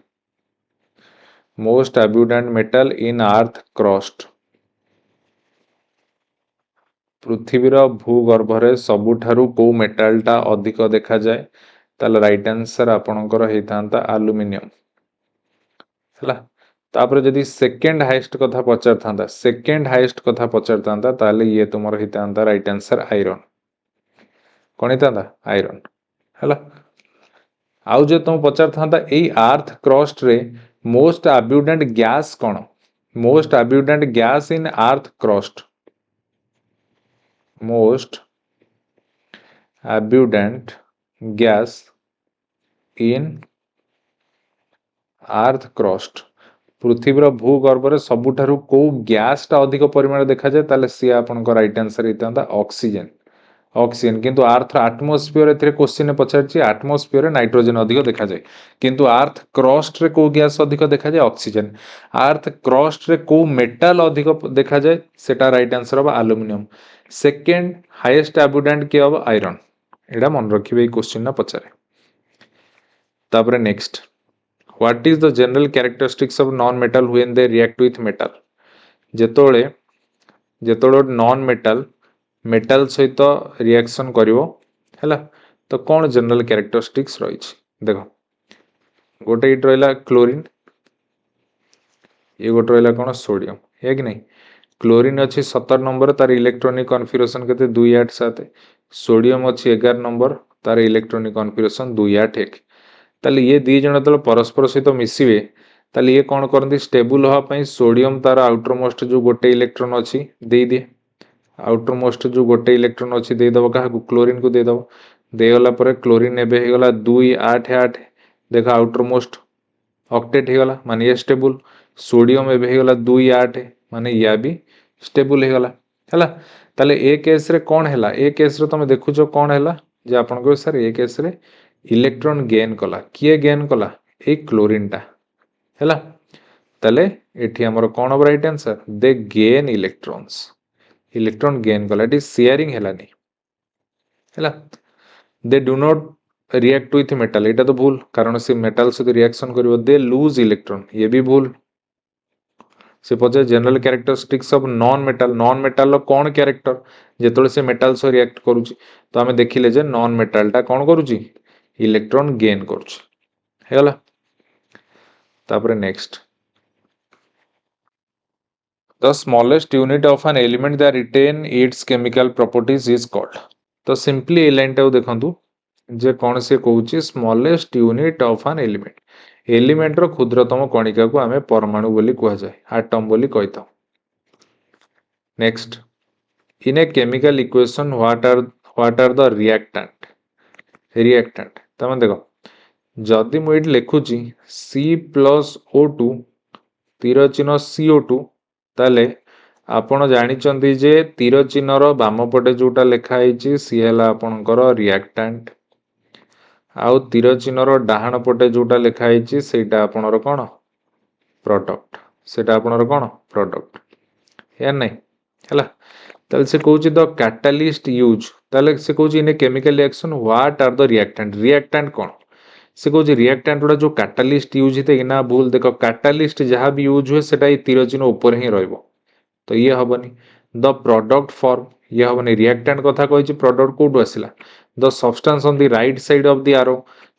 in earth crust पृथ्वीर भूगर्भरे सबुठारु को मेटाल टा अधिक देखा जाए ताले राइट आंसर आपनकर हेतांता एल्युमिनियम हला तापर जदि सेकेंड हाईएस्ट कथा पचार थांता ताले ये तुमर हेतांता राइट आंसर आयरन कोन हेतांता आयरन हला आउ जे तुम पचार थांता एई अर्थ क्रस्ट रे मोस्ट एब्यूडेंट गैस कोन most abundant gas in earth crust most abundant gas in earth crust पृथ्वीर भूगर्भरे सबुठारु को गैस टा अधिक परिमाण देखा जाए ताले सी आपनकर राइट आंसर हेतांता ऑक्सीजन ऑक्सीजन किंतु अर्थ एटमॉस्फेयर एथिरे क्वेश्चन पचारछि एटमॉस्फेयर नाइट्रोजन अधिक देखा जाए किंतु अर्थ क्रस्ट रे को गैस अधिक देखा जाए ऑक्सीजन अर्थ क्रस्ट रे को मेटल अधिक देखा जाए सेटा राइट आंसर हम एल्युमिनियम सेकेंड हाईएस्ट एब्यूडेंट के हम आयरन एटा मन रखिबे ए क्वेश्चन ना पचारे तापरे next what is the general characteristics of non metal when they react with metal जेतोळे नॉन मेटल सहित रिएक्शन करिवो हैला तो कौन जनरल कैरेक्टरिस्टिक्स रही देखो गोटे इट रहा क्लोरीन ये गोटे रहा कौन सोडियम है कि नहीं क्लोरीन अच्छी 17 नंबर तार इलेक्ट्रॉनिक कॉन्फिगरेशन केते 2 8 7 सोडियम अच्छी 11 नंबर तार इलेक्ट्रॉनिक कॉन्फिगरेशन 2 8 1 ताले ये दी जण तले परस्पर सहित मिसिबे ताले ये कोन करंती स्टेबल होआ पई सोडियम तार आउटर मोस्ट जो गोटे इलेक्ट्रॉन अच्छी दे दिए आउटर मोस्ट जो गोटे इलेक्ट्रॉन अच्छी दे दबो का क्लोरीन को दे दबो देगला पर क्लोरीन एबे हे गला 2 8 8 देखा आउटर मोस्ट ऑक्टेट हे गला माने ये स्टेबल सोडियम एबे हे गला 2 8 माने या भी स्टेबल हे गला हला ताले ए केस रे कोन हैला ए केस रे तमे देखुछो कोन हैला जे आपन को सर ए केस रे इलेक्ट्रॉन गेन कला किए गेन कला ए क्लोरीन टा हैला ताले एठी हमर कोन अब right answer they gain electron gain कला इट इज शेयरिंग हैला नहीं हैला they do not react with metal एटा तो भूल कारण से मेटल से रिएक्शन करिवो दे लूज इलेक्ट्रॉन ये भी भूल से पचे general characteristics of non metal लो कोन कैरेक्टर जेतोले से मेटल से रिएक्ट करूची तो हमें देखिले जे नॉन मेटल टा कोन करूची इलेक्ट्रॉन गेन करूची हेला तापरे next the smallest unit of an element that retain its chemical properties is called तो सिंपली ए लाइन टा देखंतु जे कोन से कहूची smallest unit of an element रो क्षुद्रतम कणिका को आमे परमाणु बोली कहा जाए एटम बोली कहता next in a chemical equation what are the reactant तमे देखो जदि मु एट लिखुची C+O2 तीर चिन्ह CO2 ताले आपण जानिचंती जे तीर चिन्ह रो बाम पटे जोटा लिखा हैची सी हला आपनकर रिएक्टेंट आउ तीर चिन्हर डाहाण पटे जोटा लिखा हैची सेटा आपनर कोन प्रोडक्ट सेटा आपनर कोन प्रोडक्ट या नहीं हला ताले से कहूची द कैटलिस्ट यूज ताले से कहूची in chemical reaction what are the reactant कोन से कहूची रिएक्टेंट उडा जो कैटलिस्ट यूज हिते ना भूल देखो कैटलिस्ट जहां भी यूज हुए सेटा ई तीर चिन्ह ऊपर ही रहइबो तो ये हबनी द प्रोडक्ट फॉर्म ये हबनी रिएक्टेंट कथा कहची प्रोडक्ट कोड आसिला the substance on the right side of the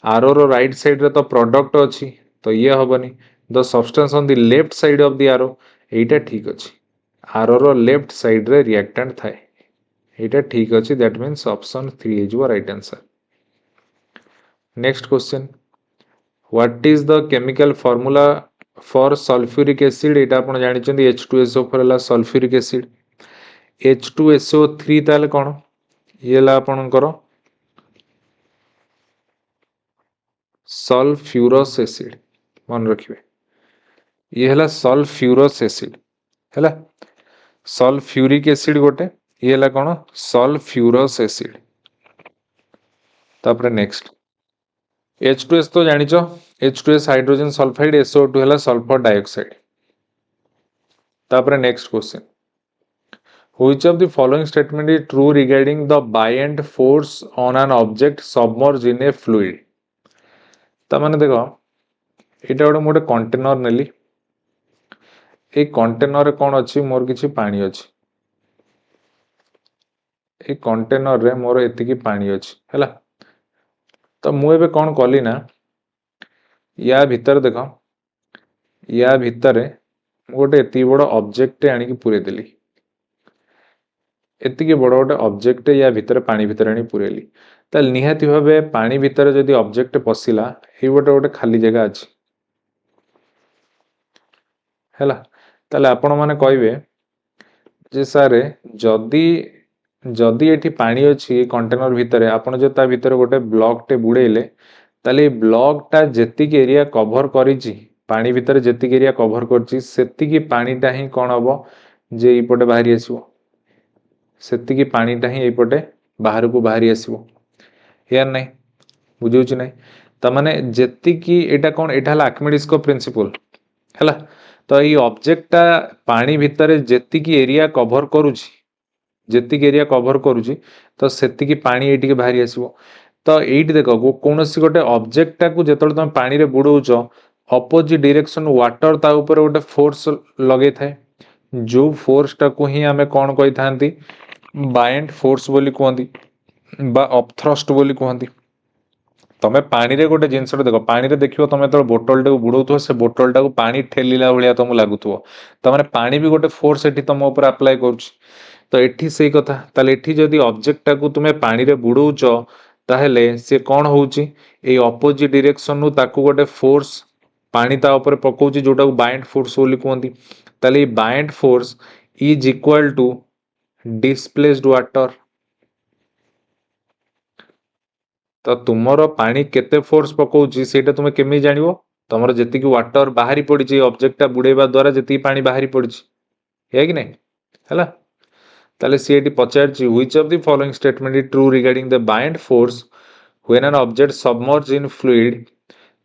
arrow रो राइट साइड रे तो प्रोडक्ट अछि तो ये हबनी the substance on the left side of the arrow एटा ठीक अछि आरो रो लेफ्ट साइड रे रिएक्टेंट थाए एटा ठीक अछि that means option 3 is your right answer next question what is the chemical formula for sulphuric acid एटा आपण जानि चंदी H2SO4 हला सल्फ्यूरिक एसिड H2SO3 ताले कोन ये ला आपनकर सल्फ्यूरस एसिड मन रखिबे ये हला सल्फ्यूरस एसिड हला सल्फ्यूरिक एसिड गोटे ये हला कोन सल्फ्यूरस एसिड तापरे नेक्स्ट H2S तो जानिचो H2S हाइड्रोजन सल्फाइड SO2 हला सल्फर डाइऑक्साइड तापरे next question Which of the following statement is true regarding the buoyant force on an object submerged in a fluid? ता माने देखो एटा गोटे मोटे कंटेनर नेली ए कंटेनर रे कोन अछि मोर किछि पानी अछि ए कंटेनर रे मोर एतिकी पानी अछि हैला तो मु एबे कोन कली ना या भीतर देखो या भीतर गोटे एति बड़ ऑब्जेक्ट आनी की पुरे देली एतिके बड़ गोटे ऑब्जेक्ट या भीतर पानी भीतर आनी पुरेली ताल निहाती भाबे पानी भीतर जदि ऑब्जेक्ट पसिला ए गोटे खाली जगह अछि हैला ताले आपण माने कहबे जे सारे जदि एठी पानी अछि कंटेनर भीतर आपण जो ता भीतर गोटे ब्लॉक टे बुड़ेले ताले ब्लॉक टा जेतिक एरिया कवर करिछि पानी भीतर जेतिक एरिया कवर करछि सेतिकी पानीटा ही कोन हबो जे इपटे बाहरी आसीबो सेतिकी पानीटा ही इपटे बाहर को बाहरी आसीबो यार नहीं बुझौछि नहीं त माने जेतिकी एटा कोन एटा हला आर्किमिडीज को प्रिंसिपल हला तो ये ऑब्जेक्टटा पानी भीतर जेतिकी एरिया कवर करूछि जेतिकी एरिया कवर करूछि तो सेतिकी पानी एटिके बाहरी आसीबो तो एइट देखो कोनोसी गोटे ऑब्जेक्टटा को जेतल तुम पानी रे बुडौछो ऑपोजिट डायरेक्शन वाटर ता ऊपर गोटे फोर्स लगे थाए जो फोर्स टा को ही हमें कोन कहि थांती बायंट फोर्स बोली कहंती बा अपथ्रस्ट बोली कहंती तमें पानी रे गोटे जिनस देख पानी रे देखियो तुम जो बोतल टाक बुड़ाऊ से बोतल टाक पानी ठेलिला भाया तुमको लगुव तमें पानी भी गोटे फोर्स एटी तुम ऊपर अप्लाई करुच्छ तो एठी से कथा ताले एठी जदि ऑब्जेक्ट टाकू तुम्हें पानी रे बुड़ाउच ताहेले से कौन होउची ए ऑपोजिट डायरेक्शन नु ताकू गोटे फोर्स पानी ता ऊपर पकाउची जोटा को बाइंड फोर्स बोली कहंती ताले bind force is equal to displaced water तो तुमर पानी केते फोर्स पकाउची सेटा तुमे केमी जानिबो तमरो जेति की वाटर बाहरी पड़ी ऑब्जेक्ट बुड़ेबा द्वारा जेति पानी बाहरी पड़ी है कि नहीं हैला ताले सी एटी पचारची which of the following statement is true regarding the buoyant force when an object submerge in fluid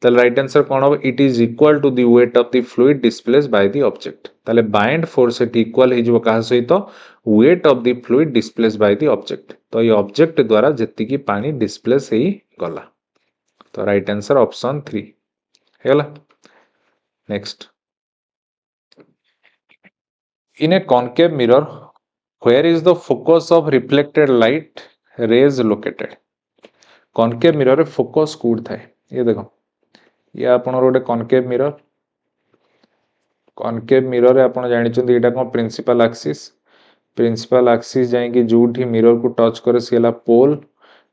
ताले राइट आंसर कौन हो it is equal to the weight of the fluid displaced by the object ताले bind force एटी equal हे जो कहा सहित weight of the fluid displaced by the object तो ये ऑब्जेक्ट द्वारा जेति की पानी डिस्प्लेस हे गला तो राइट आंसर ऑप्शन 3 हेला next in a concave mirror where is the focus of reflected light rays located concave mirror रे फोकस कोड थाए ये देखो ये आपन रोटे कॉनकेव मिरर रे आपन जानि चंदी एटा कोन प्रिंसिपल एक्सिस जाई कि जोठी मिरर को टच करे सेला पोल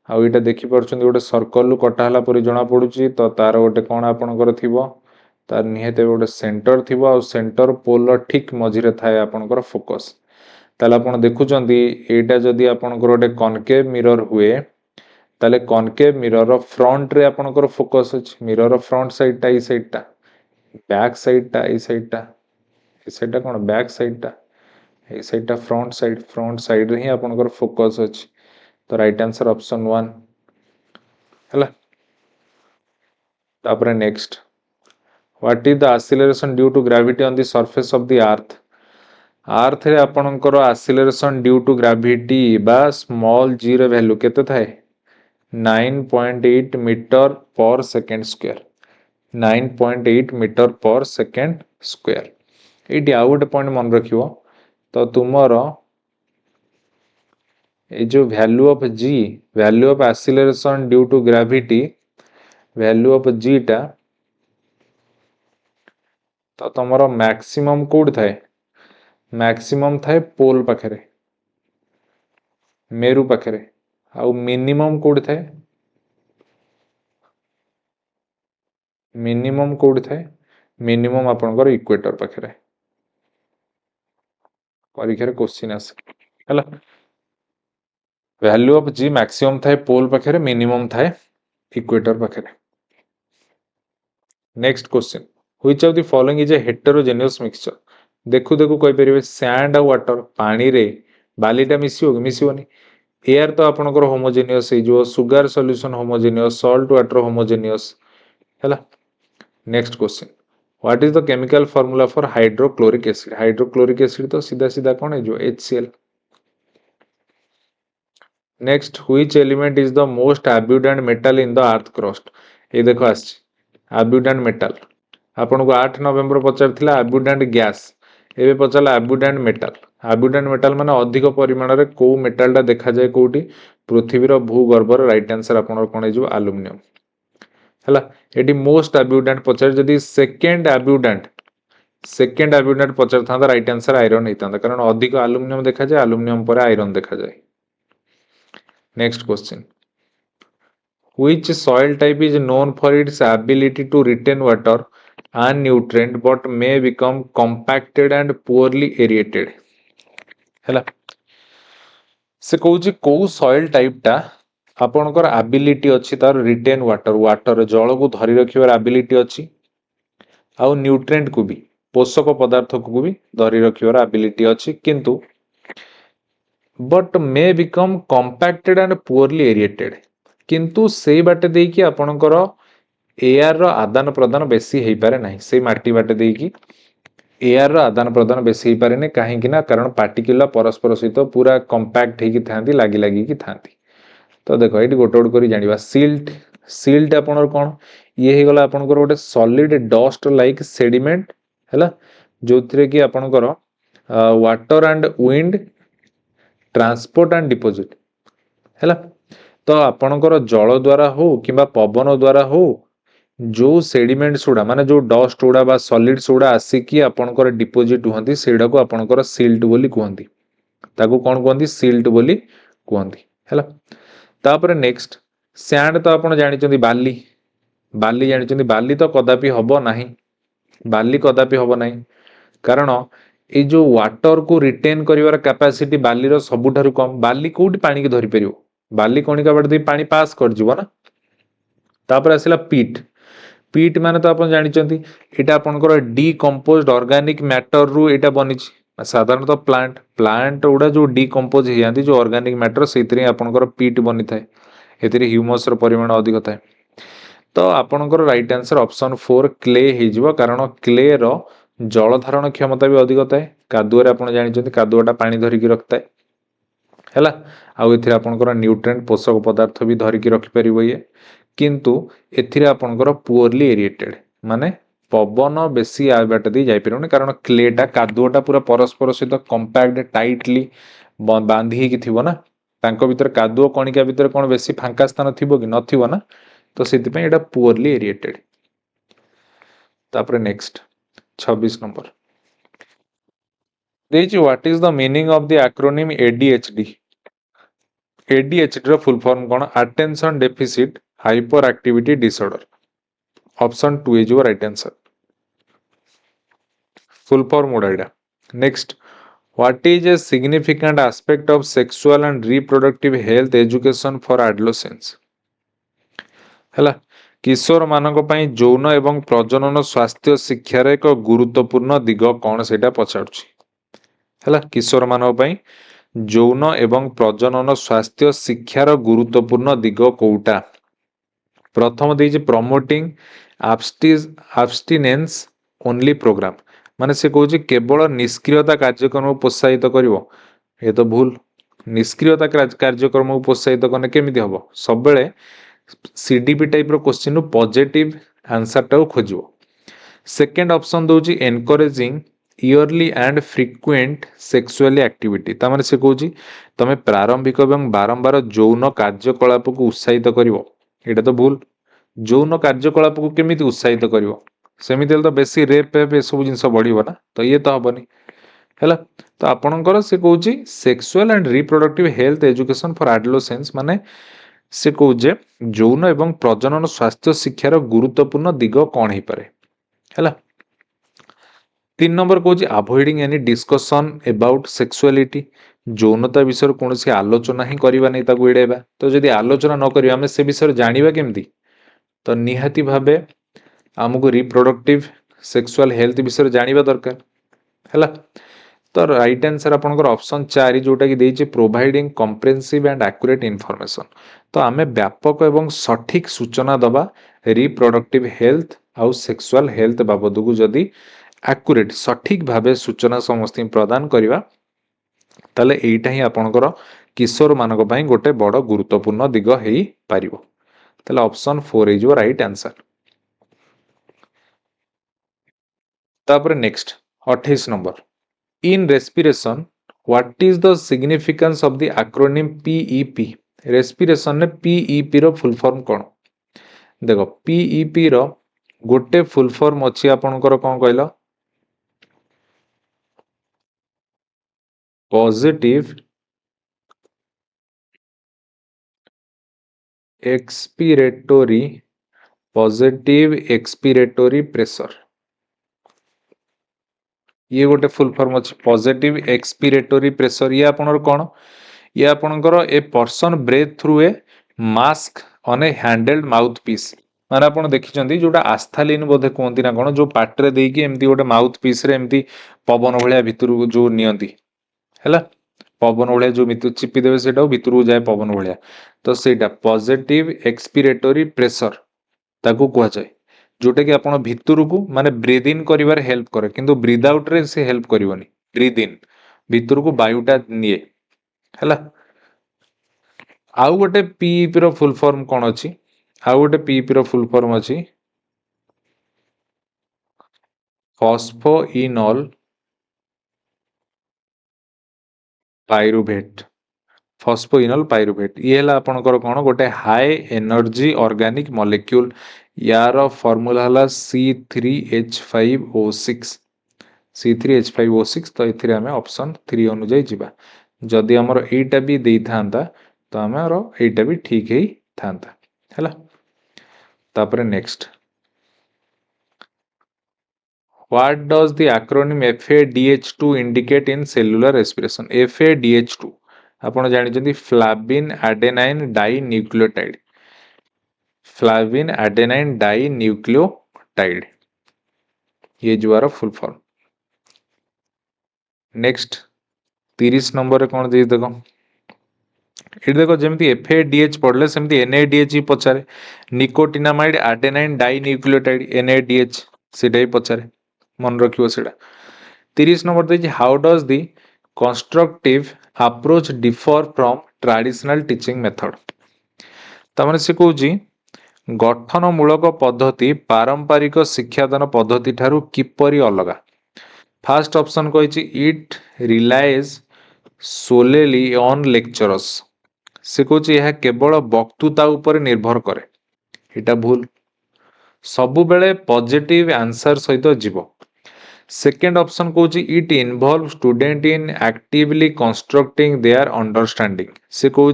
आ एटा देखि परछन गोटे सर्कल लु कटा हला परि जणा पडुची तो तार गोटे कोन आपन कर थिबो तार निहेते गोटे सेंटर थिबो आ सेंटर पोल रो ठीक मझिरे थाए आपन कर फोकस ताले आपण देखुचंदी एटा जदी आपनकर गोटे कॉनकेव मिरर हुए ताले कॉनकेव मिरर रो फ्रंट रे आपनकर फोकस अछि मिरर रो फ्रंट साइड टा ई साइड टा बैक साइड टा ई साइड टा कोन बैक साइड टा ई साइड टा फ्रंट साइड रे ही आपनकर फोकस अछि तो राइट आंसर ऑप्शन 1 हला तापर next what is the acceleration due to gravity on the surface of the earth रे आपनकर एक्सीलरेशन ड्यू टू ग्रेविटी बा स्मॉल जी रे वैल्यू केते थाए 9.8 metre per second square 9.8 metre per second square एटी आउ गोटे पॉइंट मन रखियो तो तुमर ए जो value of g value of acceleration due to gravity value of g टा तो तुमर मैक्सिमम कोड थाए मैक्सिमम थाए पोल पाखरे मेरु पाखरे आउ मिनिमम कोड थाए मिनिमम आपनकर इक्वेटर पाखरे परीक्षा रे क्वेश्चन आसे हला वैल्यू ऑफ जी मैक्सिमम थाए पोल पाखरे मिनिमम थाए इक्वेटर पाखरे next question which of the following is A heterogeneous mixture देखु देखु कहि परिबे सैंड और वाटर पानी रे बालीटा मिसियो मिसियोनी एयर तो आपनकर होमोजेनियस है जो sugar solution homogeneous salt water homogeneous हैला next question what is the chemical formula for hydrochloric acid तो सीधा सीधा कौन है जो HCl next which element is the most abundant metal in the earth crust ये देखो आछ अब्यूडेंट मेटल आपन को 8 नवंबर पचार थिला अब्यूडेंट गैस एबे पचाला अब्यूडेंट मेटल माने अधिक परिमाण रे को मेटल टा देखा जाय कोठी पृथ्वी रो भूगर्भ रो राइट आंसर आपन कोन जो एल्युमिनियम हला एडी मोस्ट अब्यूडेंट पचार जदी सेकंड अब्यूडेंट पचार था राइट आंसर आयरन हेता कारण अधिक एल्युमिनियम देखा जाय एल्युमिनियम पर आयरन देखा जाय next question which soil type is known for its ability to retain water and nutrient but may become compacted and poorly aerated हैला से कहूची को सॉइल टाइप टा आपनकर एबिलिटी अछि तार रिटेन वाटर जल को धरि रखिबार एबिलिटी अछि आउ न्यूट्रिएंट को भी पोषक पदार्थ को भी धरि रखिबार एबिलिटी अछि किंतु but may become compacted and poorly aerated किंतु से बाटे दे कि आपनकर एयर रो आदान प्रदान बेसी हेई पारे नाही से माटी बाटे दे कि एयर रो आदान प्रदान बेसी हेई पारे ने काहे कि ना कारण पार्टिकुलर परस्पर सहित पूरा कंपैक्ट हेकी थांती लागी कि थांती तो देखो एटी गोटे करी जानिबा सिल्ट आपनर कोन ये हे गला आपनकर गोटे सॉलिड डस्ट लाइक सेडिमेंट हैला जोथरे कि आपनकर water and wind transport and deposit हैला तो आपणकर जल द्वारा हो कि पवन द्वारा हो जो सेडिमेंट्स गुड़ा माने जो डस्ट गुड़ा बा सॉलिड्स गुड़ा आसिकी आपणकर डिपोजिट हुअंती सेडा को आपणकर सिल्ट बोली कहंती ताको कोन कहंती सिल्ट बोली कहंती हैला तापर नेक्स्ट सैंड तो आपण जानिचंदी बाली बाली जानिचंदी बाली तो कदापि हबो नाही बाली कदापि हबो नाही कारण ए जो वाटर को रिटेन करिवार कैपेसिटी बाली रो सबुठारु कम बाली कोठी पानी की धरि परियो बाली कणिका बाटे दे पानी पास कर जीवो ना तापर आसिला पीट पीट माने तो आपण जानिचंती एटा आपनकर डीकंपोज्ड ऑर्गेनिक मैटर रु एटा बनिछि साधारणतः प्लांट प्लांट उडा जो डीकंपोज हे जांती जो ऑर्गेनिक मैटर सेतिरे आपनकर पीट बनि थाए एतिरे ह्यूमस रो परिमाण अधिक थाए तो आपनकर राइट आंसर ऑप्शन 4 क्ले हे जिवो कारण क्ले रो जल धारण क्षमता भी अधिक थाए कादुआ रे आपण जानिचंती कादुआटा पानी धरि की रखताए हैला आउ एथिरे आपनकर न्यूट्रिएंट पोषक पदार्थ भी धरि की रखि परिबो ये किंतु एथिरे आपनकर पुअरली एरिएटेड माने पवन बेसी आ बाट दे जाई परउनी कारण क्लेटा कादुआटा पूरा परस्पर सहित कंपैक्ट टाइटली बांधी की थिबो ना तांको भीतर कादुओ कणिका भीतर कोन बेसी फांका स्थान थिबो कि नथिबो ना तो सेति पय एटा पुअरली एरिएटेड तापर नेक्स्ट 26 नंबर देछि what is the meaning of the acronym ADHD ADHD रो फुल फॉर्म कोन attention deficit hyper activity disorder option 2 is your right answer full form उड़ा next what is a significant aspect of sexual and reproductive health education for adolescents हैला किशोर मानक पई यौन एवं प्रजनन स्वास्थ्य शिक्षार एक गुरुत्वपूर्ण दिग कौन सेटा पचारुछि हैला किशोर मानक पई यौन एवं प्रजनन स्वास्थ्य शिक्षार गुरुत्वपूर्ण दिग कोउटा प्रथम देछि प्रमोटिंग abstinence ओनली प्रोग्राम माने से कहूँ केवल निष्क्रियता कार्यक्रम प्रोत्साहित करिवो ये तो भूल निष्क्रियता कार्यक्रम को प्रोत्साहित करने केमिति हबो सब बेले सीडीपी टाइप रो क्वेश्चन नु पॉजिटिव आंसर टा खोजिवो सेकंड ऑप्शन दोची encouraging early and frequent sexually activity ता माने से कहूँ तमे प्रारंभिक एवं बारंबार यौन कार्यकलाप को उत्साहित करिवो एटा तो भूल यौन कार्यकलाप को केमिति उत्साहित करिवो सेमिति तो बेसी रेप पेप ए सब जिंस बढ़िबो ना तो ये तो हबनी हैला तो आपणकर से कहूँ sexual and reproductive health education for adolescence माने से कहूँ यौन एवं प्रजनन स्वास्थ्य शिक्षार गुरुत्वपूर्ण दिग कौन हो पारे हैला 3 नंबर कहूँ avoiding any discussion about sexuality यौनता विषय कौन आलोचना ही करवा नहीं ताकू एड़ेबा तो जदि आलोचना न करिया हमें से विषय जानिबा केमती तो निहाती भाबे आमको रिप्रोडक्टिव सेक्सुअल हेल्थ विषय जानिबा दरकार हैला तो राइट आंसर आपनकर ऑप्शन 4 जोटा कि देछि providing comprehensive and accurate information तो आमे व्यापक एवं सठिक सूचना दबा रिप्रोडक्टिव हेल्थ आउ सेक्सुअल हेल्थ बाबद को जदि एक्यूरेट सठिक भाबे सूचना समस्त प्रदान करिवा ताले एइटा ही आपनकर किशोर मानक पई गोटे बड़ गुरुत्वपूर्ण दिग हेई पारिबो ताले option 4 is your right answer तापर next 28 number in respiration what is the significance of the acronym PEP respiration ने PEP रो फुल फॉर्म कोन देखो PEP रो गोटे फुल फॉर्म अछि आपनकर कोन कहलो पॉजिटिव एक्सपिरेटरी प्रेशर ये गोटे फुल फॉर्म अछि पॉजिटिव एक्सपिरेटरी प्रेशर ये आपनर कोन ये आपनकर a person breath through a mask on a handled mouthpiece माने आपण देखिचंदी जोटा आस्थालीन बोधे कोंती ना कोन जो पाटरे देकी एमती गोटे माउथ पीस रे एमती पवन भलिया भितरु जो नियंती हैला पवन भलिया जो मितु चिपी देबे सेटा भितरु जाय पवन भलिया तो सेटा पॉजिटिव एक्सपिरेटरी प्रेशर ताकू कुआ जाय जोटा कि आपण भितरु को माने ब्रीथ इन करिवार हेल्प करे किंतु ब्रीथ आउट रे से हेल्प करिवोनी ब्रीथ इन भितरु को वायुटा निये हैला आउ गोटे पीईपी रो फुल फॉर्म कोन अछि आउ गोटे पीईपी रो फुल फॉर्म अछि फॉस्फोइनोल पाइरुवेट फॉस्फोइनल पाइरुवेट ये है आपनकर कौन गोटे हाई एनर्जी ऑर्गेनिक मॉलिक्यूल यार फॉर्मूला हला C3H5O6 C3H5O6 तो ये आम ऑप्शन 3 अनुଯାयी जीवा जदि आमर एटा भी दे था तो आमर एटा भी ठीक ही था है तापर next What does the acronym FADH2 indicate in cellular respiration? FADH2 आपण जानिछन्ती फ्लाविन एडेनाइन डाइन्यूक्लियोटाइड फ्लाविन एडेनाइन डाइन्यूक्लियोटाइड ये जुआर फुल फॉर्म नेक्स्ट 30 नंबर कौन दे देखो ये देखो जमती FADH पढ़ले सेमती NADH ही पचारे निकोटिनामाइड एडेनाइन डाइन्यूक्लियोटाइड NADH सेटा ही पचारे मन रखियो सेटा 30 नंबर देखिए how does the constructive approach differ from traditional teaching method तमने से कहूँ गठनमूलक पद्धति पारंपरिक शिक्षादान पद्धति ठारू किपरि अलगा फास्ट ऑप्शन कही इट रिलायज सोलेली ऑन लेक्चरस से कहूँ यह केवल वक्तृता उपर निर्भर करे इटा भूल सबु बेले पॉजिटिव आंसर सहित जीव सेकेंड ऑप्शन कहूँ it involve student in actively constructing their understanding से कहूँ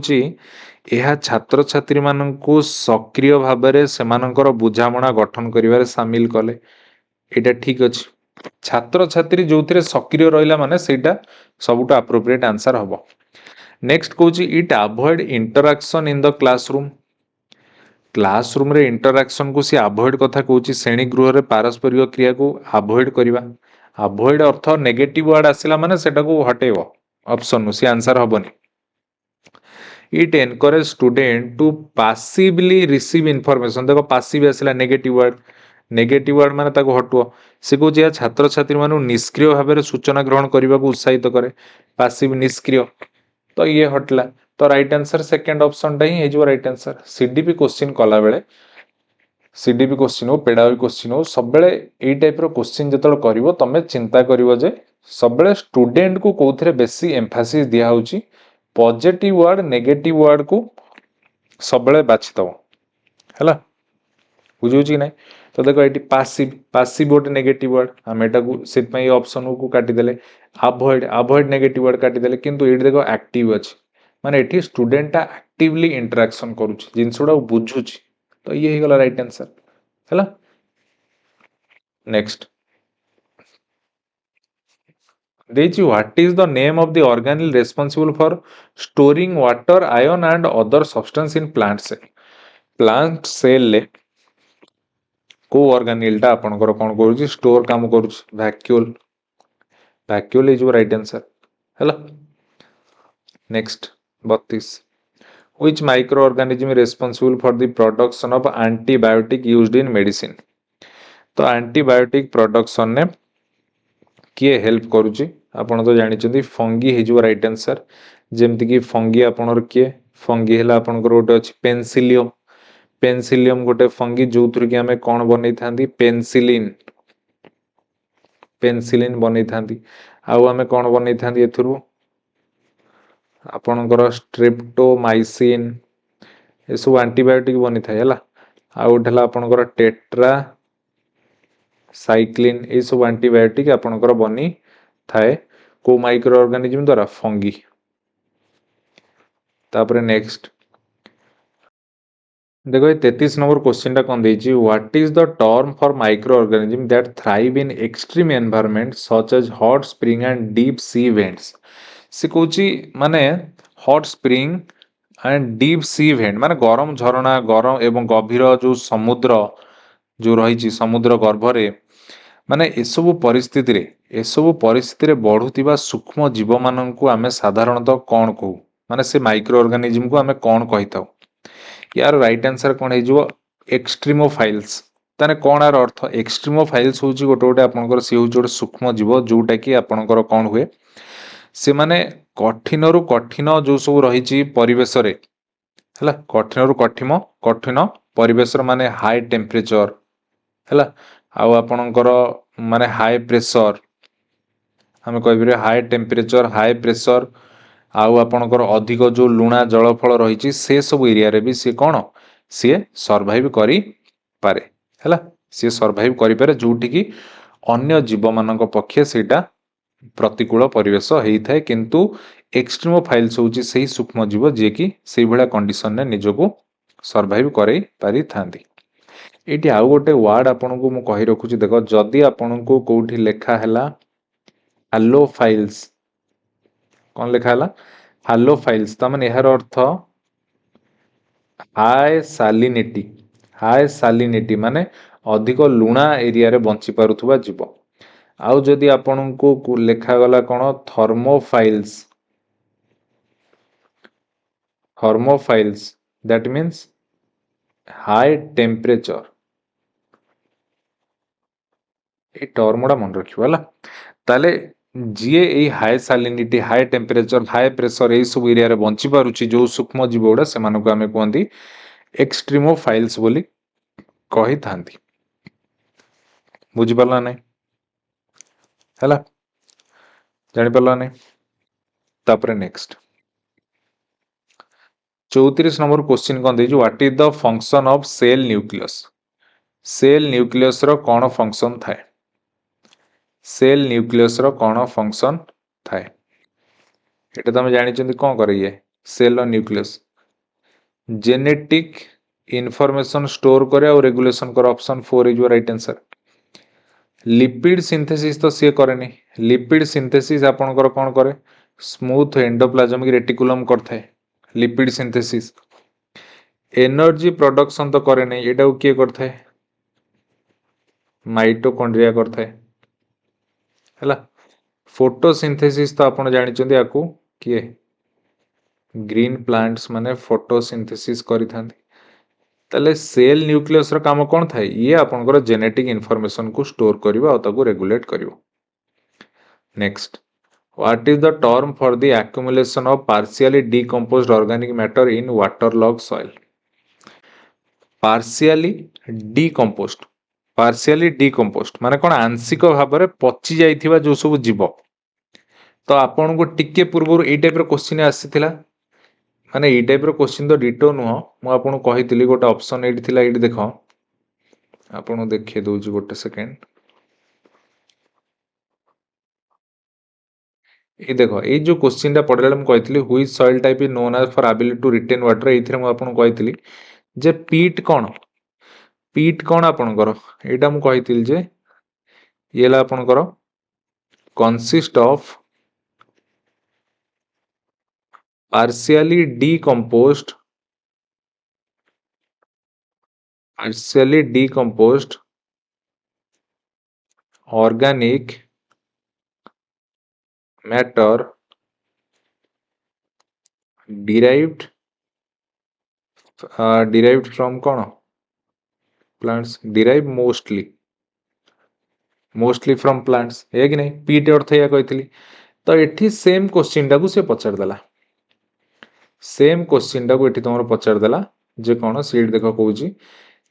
यह छात्र छात्री मानू सक्रिय भाव से बुझामणा गठन करिवारे सामिल कले एटा ठीक अच्छे छात्र छात्री जो थे सक्रिय रहा माने सेटा सबुठ एप्रोप्रिएट आंसर हम नेक्स्ट कहूँ it avoid interaction in the classroom रे इंटरैक्शन को सी अवॉइड कथा कहूँ श्रेणी गृह रे पारस्परिक क्रिया को अवॉइड करवा अवॉइड अर्थ नेगेटिव वर्ड आसला माने सेटा को हटेब ऑप्शन नु सी आंसर हबनी it encourage student to passively receive information देखो पासिव आसला नेगेटिव वर्ड माने ताको हटुओ से कहूँ यह छात्र छात्री मानू निष्क्रिय भाव में सूचना ग्रहण करने को उत्साहित करे पासिव निष्क्रिय तो ये हटला तो राइट आंसर सेकंड ऑप्शन ही हो राइट आंसर सीडीपी क्वेश्चन कला बेले सीडीपी क्वेश्चन हो पेडागोजी क्वेश्चन हो सब बेले ए टाइप रो क्वेश्चन जतल करिवो तमे चिंता करिवो जे सब बेले स्टूडेंट को कोथरे बेसी एम्फासिस दिया होची पॉजिटिव वर्ड नेगेटिव वर्ड को सब बेले बाछि दबो हैला बुझु छी नै तो देखो ये पासिव गोटे नेगेटिव वर्ड आम एटा को सिट में ऑप्शन को काटी देले अवॉइड नेगेटिव वर्ड काटी देले किंतु ये देखो एक्टिव अछि माने एठी स्टूडेंट टा एक्टिवली इंटरैक्शन करूछि जिनसुडा बुझुछि तो ये ही गला राइट आंसर हैला नेक्स्ट देछि what is the name of the organelle responsible for storing water ion and other substance in plant cell ले को ऑर्गेनेल टा आपनकर कोन करूछि स्टोर काम करूछि वैक्यूल इज राइट आंसर हैला next 32 which microorganism is responsible for the production of antibiotic used in medicine तो एंटीबायोटिक प्रोडक्शन ने किए हेल्प करूची आपण तो जानि छथि फंगी हे जो राइट आंसर जेमति कि फंगी आपनर किए फंगी हला आपनकर गोटे अछि पेनिसिलियम गोटे फंगी जो थ्रु कि हमें कोन बनै थांदी पेनिसिलिन बनै थांदी आउ हमें कोन बनै थांदी एथुरु आपनकर स्ट्रेप्टोमाइसिन ये सब एंटीबायोटिक बनी थाए हला आ उठला आपनकर टेट्रा साइक्लिन ये सब एंटीबायोटिक आपनकर बनी थाए को माइक्रो ऑर्गेनिज्म द्वारा फंगी तापर नेक्स्ट देखो 33 नंबर क्वेश्चन टा कोन देछि what is the term for microorganism that thrive in extreme environment such as hot spring and deep sea vents से कहूँ माने hot spring and deep sea vent माने गरम झरणा गरम एवं गभीर जो समुद्र जो रही समुद्र गर्भरे माने एसबु परिस्थिति रे बढ़ुतिबा सूक्ष्म जीव मानन को आमे साधारणतः कौन कहू माने से माइक्रो ऑर्गेनिज्म को आमे कौन कहिताऊ यार राइट आंसर कौन है एक्सट्रीमोफाइल्स ताने कौन यार अर्थ एक्सट्रीमोफाइल्स होची गोटे गोटे आपनकर से होची गोटे सूक्ष्म जीव जोटा कि आपनकर कौन हुए से माने कठिन रु कठिन जो सब रही परिवेश रे हला कठिन परिवेश माने हाई टेम्परेचर हला आउ आपनकर माने हाई प्रेशर हमें कहि हाई टेम्परेचर हाई प्रेशर आउ आपणकर अधिक जो लुणा जलफल रही से सब एरिया रे भी सी कौन सी सर्वाइव करी पारे हैला सी सर्वाइव करि पारे जोठी की अन्य जीव मानक पक्षे सेटा प्रतिकूल परिवेश होता है किंतु एक्सट्रीमोफाइल्स होची सही सूक्ष्म जीव जे कि से भला कंडीशन ने निजको सर्वाइव करै पारि थांती। एटी आउ गोटे वर्ड आपन को मु कहि रखुची देखो जदी आपन को कोठी लेखा हैला हालोफाइल्स कौन लिखा है हालोफाइल्स तमाने यार अर्थ हाई सालिनिटी माने अधिक लुणा एरिया रे बंची पारुथुबा जीव। आउ जदि आपन को लिखा गला कौन thermophiles that means high temperature ये टर्मडा मन रखियो ताले जीए ए high salinity high temperature high pressure यही सब एरिया रे बंची पारुची जो सूक्ष्म जीव गुड़ा से आमे कहती एक्सट्रीमोफाइल्स बोली कही थांती। बुझी पाला नहीं हैला जानि पाला नहीं। तापरे नेक्स्ट 34 नंबर क्वेश्चन कौन देजो what is the function of cell nucleus रो कौन फंक्शन थाए सेल न्यूक्लियस रो कौन फंक्शन थाए एटा तुम जानी कौन करे cell nucleus genetic information store करे और रेगुलेशन करे option 4 is your right answer. Lipid synthesis तो सी करे लिपिड सिंथेसिस आपनकर कौन करे स्मूथ एंडोप्लाज्मिक रेटिकुलम करथाए लिपिड सिंथेसिस। एनर्जी प्रोडक्शन तो करे नहीं एटा किए करथाए माइटोकॉन्ड्रिया करथाए हैला। फोटोसिंथेसिस तो आपण जानिचंदी आकु किए ग्रीन प्लांट्स माने फोटोसिंथेसिस करिथांती। ताले सेल न्यूक्लियस रो काम कोन थाए ये आपनकर जेनेटिक इनफॉरमेशन को स्टोर करबा और ताको रेगुलेट करबो। Next what is the term for the accumulation of partially decomposed organic matter in waterlog soil partially decomposed माने कोन आंशिक भाव में पची जाइथिबा जो सब जीव तो आपन को टिके पूर्व ए टाइप रो क्वेश्चन आसीथिला माने ए टाइप रो क्वेश्चन तो डिटो नुह मु आपन कहितली गोटे ऑप्शन एठी थिला एठी देखो आपन देखि दोजी गोटे सेकंड ये देखो ये जो क्वेश्चन टा पढ़ला मु कहितली which soil type is known as for ability to retain water एथिरे मु आपन कहितली जे पीट कोन आपनकर एटा मु कहितली जे येला आपनकर consist of partially decomposed organic matter derived from कौन plants derived mostly from plants है कि नहीं पीट अर्थ या कहती तो एठी सेम क्वेश्चन टाकू से पचार देला सेम क्वेश्चन टाकू एठी तुमर पचार देला जे कौन सीट देखो कहूची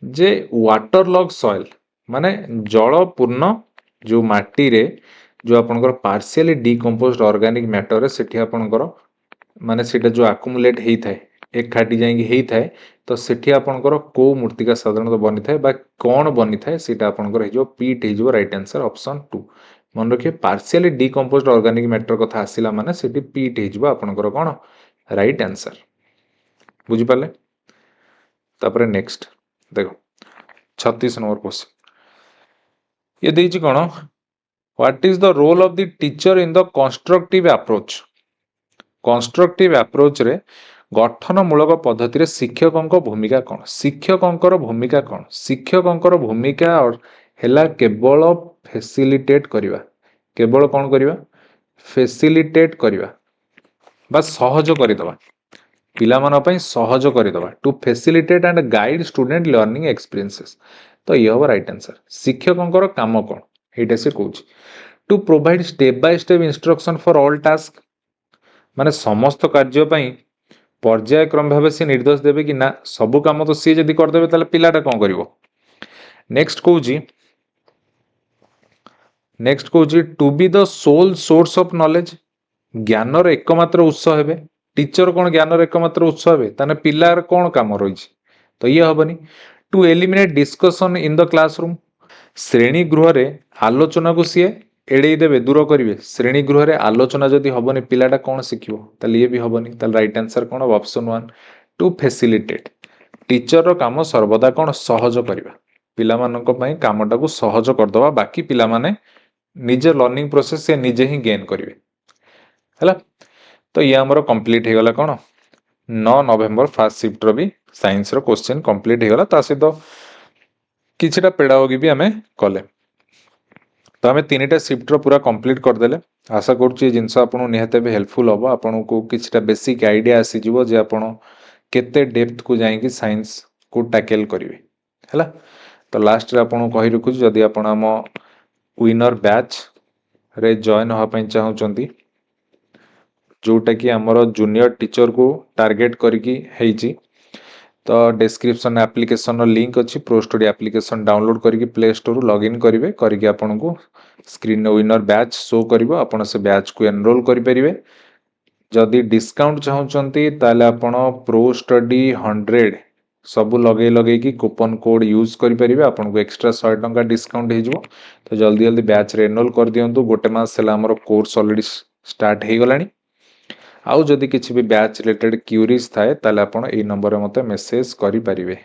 जे वाटर लॉग सॉइल माने जल पूर्ण जो माटी रे जो आपनकर पार्शियली डिकंपोज्ड ऑर्गेनिक मैटर रे सेठी आपनकर माने सेटा जो अक्युमुलेट हेई थाए एक खाटी जाई हेई थाए तो सेठी आपनकर को मूर्तिका साधारणतः बनी थाए बा कोन बनी थाए सेटा आपनकर हे जो पीट हे जो राइट आंसर ऑप्शन 2 मन रखिए पार्शियली डिकंपोज्ड ऑर्गेनिक मैटर कथा आसिला माने सेठी पीट हे जो आपनकर कोन राइट आंसर बुझी पाले। तापरे नेक्स्ट देखो 36 नंबर क्वेश्चन ये देइची कोन what is the role of the teacher in the constructive approach रे गठनमूलक पद्धति रे शिक्षकक भूमिका कौन शिक्षककर भूमिका और हेला केवल फैसिलिटेट करिवा केवल कौन करिवा फैसिलिटेट करिवा बा सहज करिदबा पिला मन पई सहज करिदबा to facilitate and guide student learning experiences तो ये हम राइट आंसर शिक्षककर काम कौन एटा से कहूची to provide step by step instruction for all task माने समस्त कार्य पई पर्यायक्रम भाव से निर्देश देवे कि ना सबु काम तो सी जदि करदेवे ताले पिलाटा कौन करिवो। नेक्स्ट कहूची to be the sole source of knowledge ज्ञानर एकमात्र उत्स हेबे टीचर कौन ज्ञानर एकमात्र उत्स हेबे ताने पिलार कौन काम रही तो ये हबनी to eliminate discussion in the classroom श्रेणी गृह रे आलोचना को सी एड़े देवे दूर करेंगे श्रेणी गृह रे आलोचना जदि हबनी पिलाटा कौन शिखिबो ताले ये भी हबनी ताले राइट आंसर कौन ऑप्शन 1 टू फैसिलिटेट टीचर रो काम सर्वदा कौन सहज करबा पिला मानक पई कामटा को सहज कर दवा बाकी पिला माने निजे लर्निंग प्रोसेस से निजे ही गेन करेंगे है तो ये आमर कंप्लीट हो गला कौन 9 नवेम्बर फास्ट शिफ्ट रो भी साइंस रो क्वेश्चन कंप्लीट हो गला ता सहित किछिटा पेडागोगी भी आमे कले तो आम 3टा शिफ्ट रो पूरा कंप्लीट करदेले आशा करुच्ची जिनस आपको निहाते भी हेल्पफुल हम आपन को किछिटा बेसिक आइडिया आसीजिवो जे आपण केते डेप्थ को जाइकी साइंस को टैकल करेंगे है तो लास्ट रे आपन कहि रखु जदि आपण आम विनर बैच रे जॉइन होगापी चाहूँगी जोटा कि आमर जूनियर टीचर को टार्गेट करी तो डिस्क्रिप्शन एप्लिकेशन लिंक अच्छी प्रो स्टडी एप्लिकेशन डाउनलोड करके प्ले स्टोर लॉगिन करेंगे करके आपन को स्क्रीन विनर बैच शो करिवो आपण से बैच को एनरोल करेंगे जदि डिस्काउंट चाहूँगी ताले आपण प्रो स्टडी 100 सबू लगे लगे कि कूपन कोड यूज करेंगे आपन को एक्स्ट्रा 100 टंका डिस्काउंट हो तो जल्दी जल्दी बैच रे एनरोल कर दिंतु गोटे मास आमर कोर्स ऑलरेडी स्टार्ट हो गलानी आउ जदि किसी भी बैच रिलेटेड क्यूरीज थाए ताले आपण ए नंबर रे मते मेसेज करि परिबे।